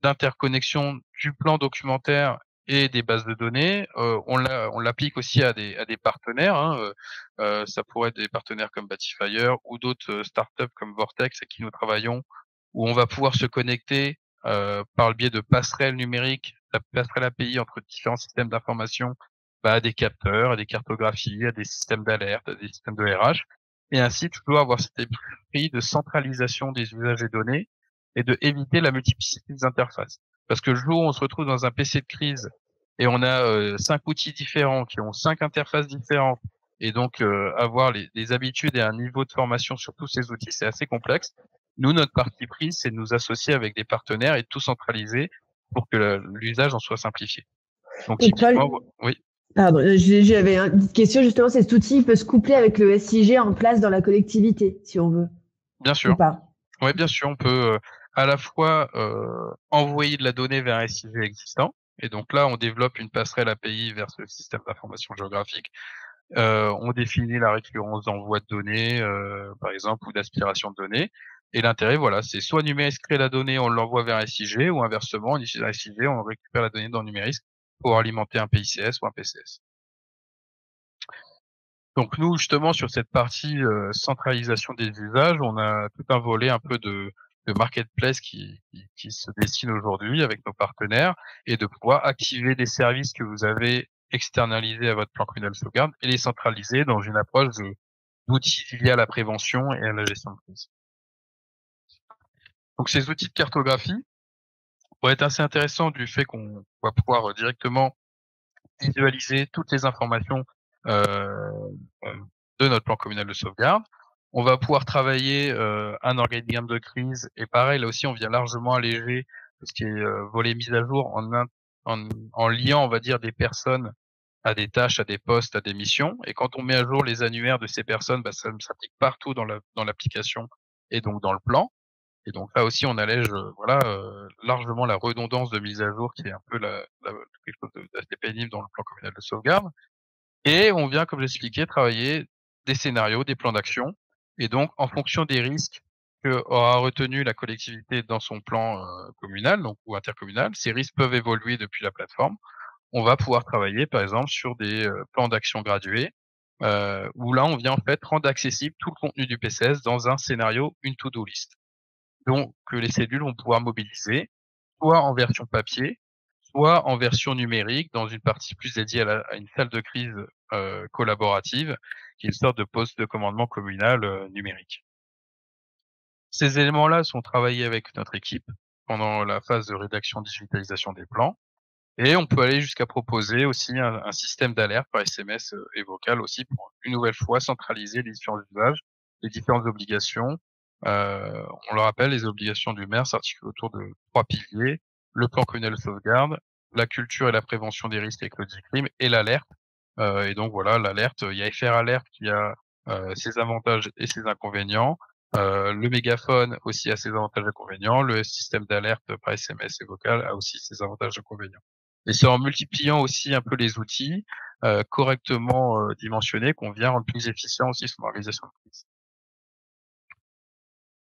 [SPEAKER 4] d'interconnexion du plan documentaire et des bases de données, on l'applique aussi à des partenaires. Ça pourrait être des partenaires comme Batifire ou d'autres startups comme Vortex avec qui nous travaillons, où on va pouvoir se connecter par le biais de passerelles numériques, la passerelle API entre différents systèmes d'information, à des capteurs, à des cartographies, à des systèmes d'alerte, à des systèmes de RH, et ainsi toujours avoir cet esprit de centralisation des usages et données et de éviter la multiplicité des interfaces. Parce que le jour où on se retrouve dans un PC de crise et on a 5 outils différents qui ont 5 interfaces différentes et donc avoir des habitudes et un niveau de formation sur tous ces outils, c'est assez complexe. Nous, notre parti pris, c'est de nous associer avec des partenaires et de tout centraliser pour que l'usage en soit simplifié. Donc
[SPEAKER 1] Donc Paul,
[SPEAKER 4] typiquement, oui,
[SPEAKER 1] pardon, j'avais une petite question justement, cet outil peut se coupler avec le SIG en place dans la collectivité, si on veut,
[SPEAKER 4] bien
[SPEAKER 1] ou
[SPEAKER 4] sûr.
[SPEAKER 1] pas?
[SPEAKER 4] Oui, bien sûr, on peut à la fois envoyer de la donnée vers un SIG existant, et donc là, on développe une passerelle API vers ce système d'information géographique. On définit la récurrence d'envoi de données, par exemple, ou d'aspiration de données. Et l'intérêt, voilà, c'est soit Numéris crée la donnée, on l'envoie vers un SIG, ou inversement, on utilise un SIG, on récupère la donnée dans Numéris pour alimenter un PICS ou un PCS. Donc nous, justement, sur cette partie centralisation des usages, on a tout un volet un peu de marketplace qui se dessine aujourd'hui avec nos partenaires, et de pouvoir activer des services que vous avez externalisés à votre plan communal de sauvegarde et les centraliser dans une approche d'outils liés à la prévention et à la gestion de crise. Donc ces outils de cartographie vont être assez intéressants du fait qu'on va pouvoir directement visualiser toutes les informations euh, de notre plan communal de sauvegarde. On va pouvoir travailler un organigramme de crise, et pareil, là aussi, on vient largement alléger tout ce qui est volet mise à jour en liant, on va dire, des personnes à des tâches, à des postes, à des missions. Et quand on met à jour les annuaires de ces personnes, bah, ça s'applique partout dans l'application et donc dans le plan. Et donc là aussi, on allège largement la redondance de mise à jour, qui est un peu quelque chose d'assez pénible dans le plan communal de sauvegarde. Et on vient, comme j'expliquais, travailler des scénarios, des plans d'action. Et donc, en fonction des risques que aura retenu la collectivité dans son plan communal, donc ou intercommunal, ces risques peuvent évoluer depuis la plateforme. On va pouvoir travailler, par exemple, sur des plans d'action gradués, où là, on vient en fait rendre accessible tout le contenu du PCS dans un scénario, une to-do list. Donc, que les cellules vont pouvoir mobiliser, soit en version papier, soit en version numérique, dans une partie plus dédiée à une salle de crise collaborative, qui est une sorte de poste de commandement communal numérique. Ces éléments-là sont travaillés avec notre équipe pendant la phase de rédaction digitalisation des plans, et on peut aller jusqu'à proposer aussi un système d'alerte par SMS et vocal aussi, pour une nouvelle fois centraliser les différents usages, les différentes obligations. On le rappelle, les obligations du maire s'articulent autour de 3 piliers: le plan communal de sauvegarde, la culture et la prévention des risques avec le DICRIM, et l'alerte. Et donc voilà, l'alerte, il y a FR Alert qui a ses avantages et ses inconvénients. Le mégaphone aussi a ses avantages et inconvénients. Le système d'alerte par SMS et vocal a aussi ses avantages et inconvénients. Et c'est en multipliant aussi un peu les outils correctement dimensionnés qu'on vient rendre plus efficient aussi son organisation de crise.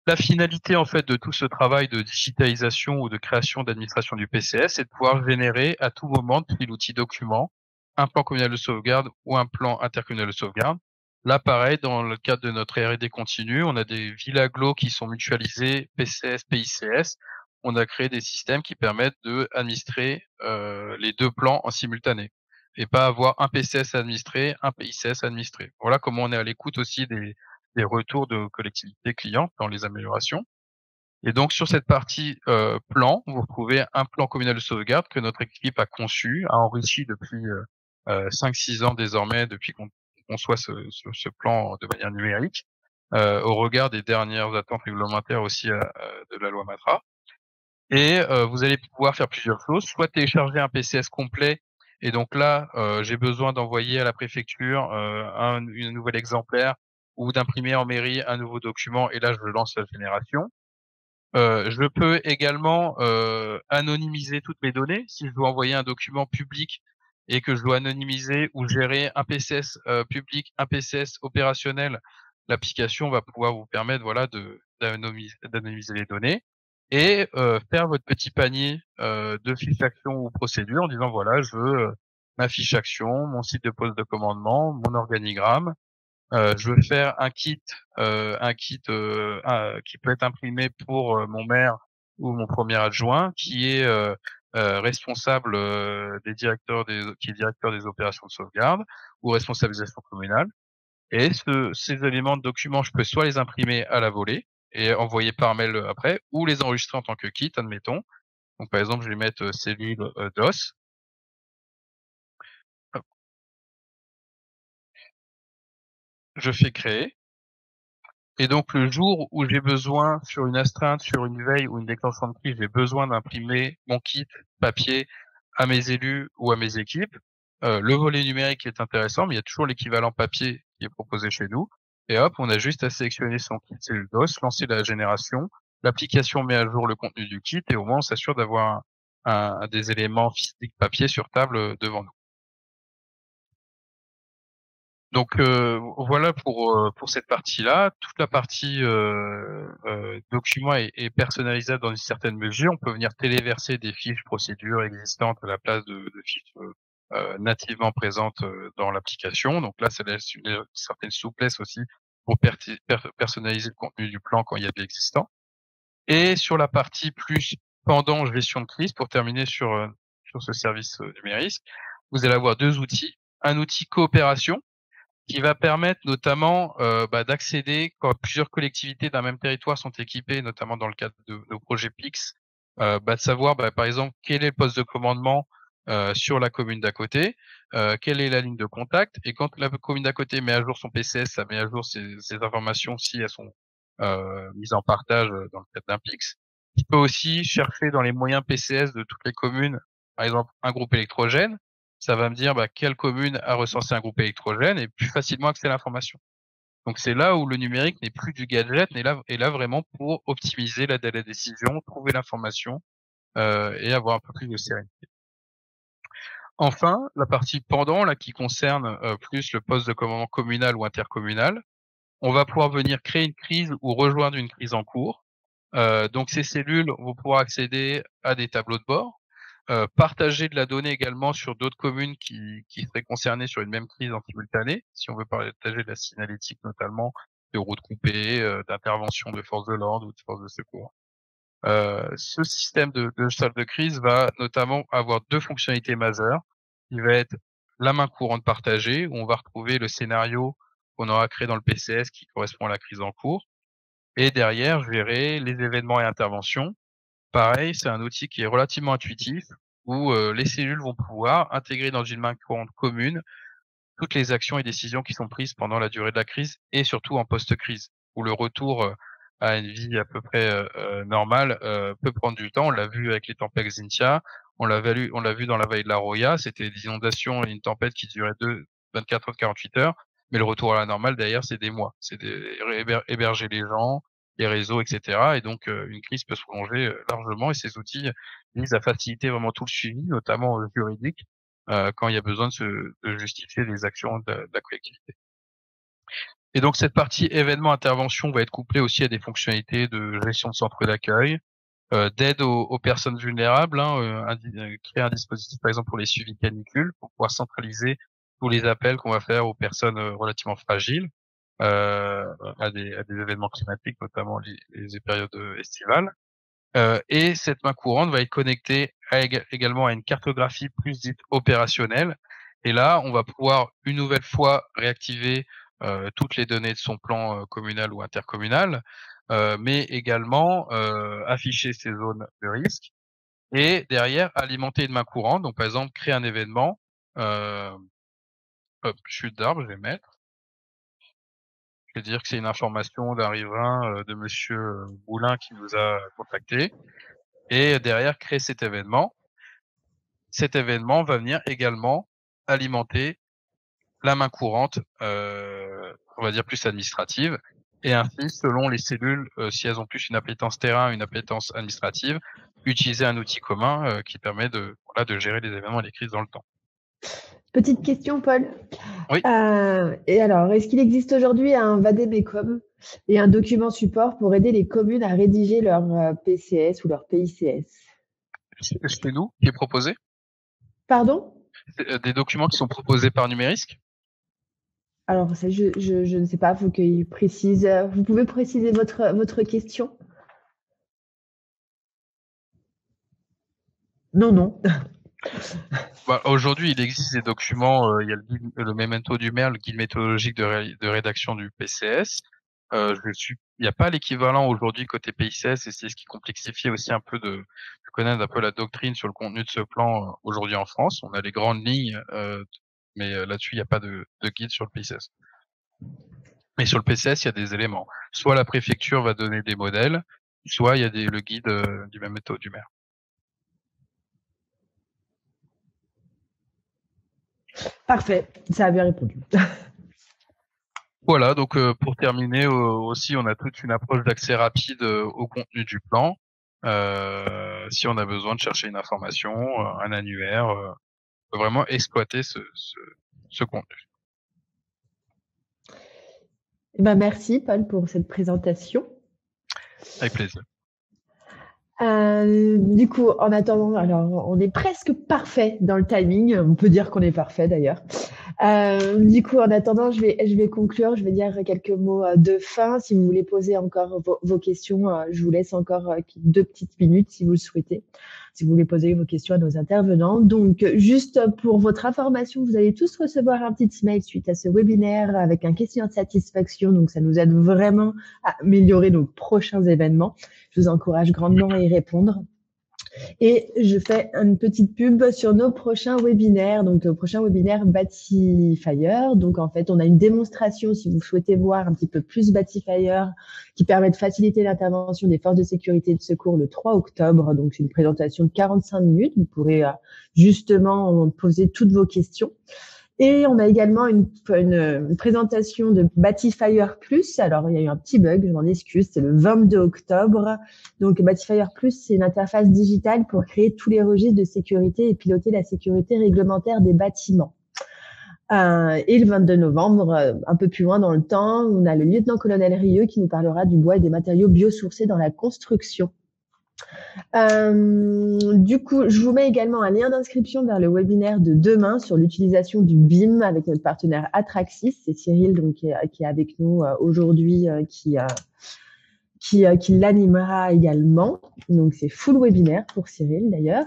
[SPEAKER 4] La finalité, en fait, de tout ce travail de digitalisation ou de création d'administration du PCS, c'est de pouvoir générer à tout moment, depuis l'outil document, un plan communal de sauvegarde ou un plan intercommunal de sauvegarde. Là, pareil, dans le cadre de notre R&D continu, on a des vilaglos qui sont mutualisés, PCS, PICS. On a créé des systèmes qui permettent de administrer les deux plans en simultané, et pas avoir un PCS administré, un PICS administré. Voilà comment on est à l'écoute aussi des retours de collectivités clientes dans les améliorations. Et donc sur cette partie plan, vous retrouvez un plan communal de sauvegarde que notre équipe a conçu, a enrichi depuis 5-6 ans désormais, depuis qu'on conçoit ce plan de manière numérique, au regard des dernières attentes réglementaires aussi de la loi Matra. Et vous allez pouvoir faire plusieurs choses, soit télécharger un PCS complet, et donc là, j'ai besoin d'envoyer à la préfecture un nouvel exemplaire, ou d'imprimer en mairie un nouveau document, et là je lance la génération. Je peux également anonymiser toutes mes données. Si je dois envoyer un document public et que je dois anonymiser ou gérer un PCS public, un PCS opérationnel, l'application va pouvoir vous permettre d'anonymiser les données, et faire votre petit panier de fiches action ou procédures en disant voilà, je veux ma fiche action, mon site de poste de commandement, mon organigramme. Je veux faire un kit qui peut être imprimé pour mon maire ou mon premier adjoint, qui est responsable qui est directeur des opérations de sauvegarde ou responsabilisation communale. Et ces éléments de documents, je peux soit les imprimer à la volée et envoyer par mail après, ou les enregistrer en tant que kit, admettons. Donc par exemple, je vais mettre cellule DOS. Hop. Je fais créer. Et donc le jour où j'ai besoin, sur une astreinte, sur une veille ou une déclenchement de crise, j'ai besoin d'imprimer mon kit papier à mes élus ou à mes équipes, le volet numérique est intéressant, mais il y a toujours l'équivalent papier qui est proposé chez nous. Et hop, on a juste à sélectionner son kit cellule DOS, lancer la génération, l'application met à jour le contenu du kit et au moins on s'assure d'avoir des éléments physiques papier sur table devant nous. Donc voilà pour cette partie-là. Toute la partie document est personnalisable dans une certaine mesure. On peut venir téléverser des fiches procédures existantes à la place de fiches nativement présentes dans l'application. Donc là, ça laisse une certaine souplesse aussi pour personnaliser le contenu du plan quand il y a de l'existant. Et sur la partie plus pendant gestion de crise, pour terminer sur ce service numérique, vous allez avoir deux outils. Un outil coopération qui va permettre notamment d'accéder quand plusieurs collectivités d'un même territoire sont équipées, notamment dans le cadre de nos projets PIX, de savoir par exemple quel est le poste de commandement sur la commune d'à côté, quelle est la ligne de contact, et quand la commune d'à côté met à jour son PCS, ça met à jour ces informations si elles sont mises en partage dans le cadre d'un PIX. Il peut aussi chercher dans les moyens PCS de toutes les communes, par exemple un groupe électrogène. Ça va me dire quelle commune a recensé un groupe électrogène et plus facilement accéder à l'information. Donc c'est là où le numérique n'est plus du gadget, mais est là vraiment pour optimiser la décision, trouver l'information et avoir un peu plus de sérénité. Enfin, la partie pendant, là, qui concerne plus le poste de commandement communal ou intercommunal, on va pouvoir venir créer une crise ou rejoindre une crise en cours. Donc ces cellules vont pouvoir accéder à des tableaux de bord, partager de la donnée également sur d'autres communes qui seraient concernées sur une même crise en simultané, si on veut partager de la signalétique notamment, de routes coupées, d'intervention de forces de l'ordre ou de forces de secours. Ce système de salle de crise va notamment avoir deux fonctionnalités majeures, qui va être la main courante partagée, où on va retrouver le scénario qu'on aura créé dans le PCS qui correspond à la crise en cours, et derrière gérer les événements et interventions. Pareil, c'est un outil qui est relativement intuitif, où les cellules vont pouvoir intégrer dans une main courante commune toutes les actions et décisions qui sont prises pendant la durée de la crise et surtout en post-crise, où le retour à une vie à peu près normale peut prendre du temps. On l'a vu avec les tempêtes Xynthia, on l'a vu dans la vallée de la Roya, c'était des inondations et une tempête qui durait 24 heures, 48 heures, mais le retour à la normale derrière, c'est des mois. C'est héberger les gens, les réseaux, etc. Et donc, une crise peut se prolonger largement et ces outils visent à faciliter vraiment tout le suivi, notamment juridique, quand il y a besoin de justifier les actions de la collectivité. Et donc, cette partie événement-intervention va être couplée aussi à des fonctionnalités de gestion de centre d'accueil, d'aide aux personnes vulnérables, créer un dispositif, par exemple, pour les suivis canicules, pour pouvoir centraliser tous les appels qu'on va faire aux personnes relativement fragiles, à des événements climatiques, notamment les périodes estivales. Et cette main courante va être connectée également à une cartographie plus dite opérationnelle. Et là, on va pouvoir une nouvelle fois réactiver toutes les données de son plan communal ou intercommunal, mais également afficher ces zones de risque. Et derrière, alimenter une main courante. Donc, par exemple, créer un événement. Chute d'arbre, je vais mettre. Je vais dire que c'est une information d'un riverain de monsieur Boulin qui nous a contacté. Et derrière, créer cet événement. Cet événement va venir également alimenter la main courante, on va dire plus administrative. Et ainsi, selon les cellules, si elles ont plus une appétence terrain, une appétence administrative, utiliser un outil commun qui permet de gérer les événements et les crises dans le temps.
[SPEAKER 1] Petite question, Paul.
[SPEAKER 4] Oui.
[SPEAKER 1] Et alors, est-ce qu'il existe aujourd'hui un VADEMECOM et un document support pour aider les communes à rédiger leur PCS ou leur PICS?
[SPEAKER 4] C'est nous qui est proposé.
[SPEAKER 1] Pardon?
[SPEAKER 4] Des documents qui sont proposés par Numérisk.
[SPEAKER 1] Alors, ça, je ne sais pas, il faut qu'il précise. Vous pouvez préciser votre question? Non.
[SPEAKER 4] Aujourd'hui, il existe des documents, il y a le Memento du maire, le guide méthodologique de rédaction du PCS. Il n'y a pas l'équivalent aujourd'hui côté PICS et c'est ce qui complexifie aussi un peu de connaître un peu la doctrine sur le contenu de ce plan aujourd'hui en France. On a les grandes lignes, mais là-dessus, il n'y a pas de guide sur le PICS. Mais sur le PCS, il y a des éléments. Soit la préfecture va donner des modèles, soit il y a le guide du Memento du maire.
[SPEAKER 1] Parfait, ça a bien répondu.
[SPEAKER 4] Voilà, donc pour terminer aussi, on a toute une approche d'accès rapide au contenu du plan. Si on a besoin de chercher une information, un annuaire, on peut vraiment exploiter ce contenu.
[SPEAKER 1] Eh ben, merci Paul pour cette présentation.
[SPEAKER 4] Avec plaisir.
[SPEAKER 1] Du coup, en attendant, alors on est presque parfait dans le timing. On peut dire qu'on est parfait d'ailleurs. Du coup, en attendant, je vais conclure. Je vais dire quelques mots de fin. Si vous voulez poser encore vos questions, je vous laisse encore 2 petites minutes si vous le souhaitez. Si vous voulez poser vos questions à nos intervenants. Donc, juste pour votre information, vous allez tous recevoir un petit email suite à ce webinaire avec un questionnaire de satisfaction. Donc, ça nous aide vraiment à améliorer nos prochains événements. Je vous encourage grandement à y répondre. Et je fais une petite pub sur nos prochains webinaires. Donc, le prochain webinaire Batifire. Donc, en fait, on a une démonstration, si vous souhaitez voir un petit peu plus Batifire, qui permet de faciliter l'intervention des forces de sécurité et de secours le 3 octobre. Donc, c'est une présentation de 45 minutes. Vous pourrez justement poser toutes vos questions. Et on a également une présentation de Batifire Plus. Alors, il y a eu un petit bug, je m'en excuse, c'est le 22 octobre. Donc, Batifire Plus, c'est une interface digitale pour créer tous les registres de sécurité et piloter la sécurité réglementaire des bâtiments. Et le 22 novembre, un peu plus loin dans le temps, on a le lieutenant-colonel Rieux qui nous parlera du bois et des matériaux biosourcés dans la construction. Du coup, je vous mets également un lien d'inscription vers le webinaire de demain sur l'utilisation du BIM avec notre partenaire Atraxis. C'est Cyril donc, qui est avec nous aujourd'hui, qui l'animera également. Donc, c'est full webinaire pour Cyril d'ailleurs.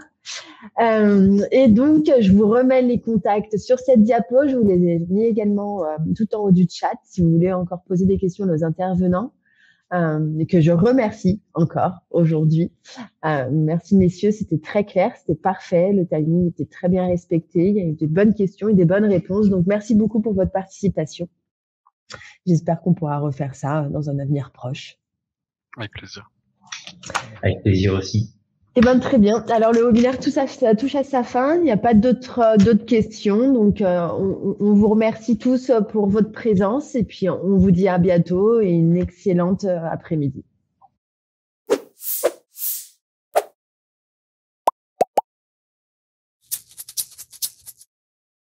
[SPEAKER 1] Et donc, je vous remets les contacts sur cette diapo. Je vous les ai mis également tout en haut du chat si vous voulez encore poser des questions à nos intervenants. Et que je remercie encore aujourd'hui. Merci messieurs, c'était très clair, c'était parfait, le timing était très bien respecté, il y a eu des bonnes questions et des bonnes réponses, donc merci beaucoup pour votre participation. J'espère qu'on pourra refaire ça dans un avenir proche.
[SPEAKER 4] Avec plaisir.
[SPEAKER 2] Avec plaisir aussi.
[SPEAKER 1] Eh ben très bien. Alors le webinaire ça touche à sa fin. Il n'y a pas d'autres questions. Donc on vous remercie tous pour votre présence et puis on vous dit à bientôt et une excellente après-midi.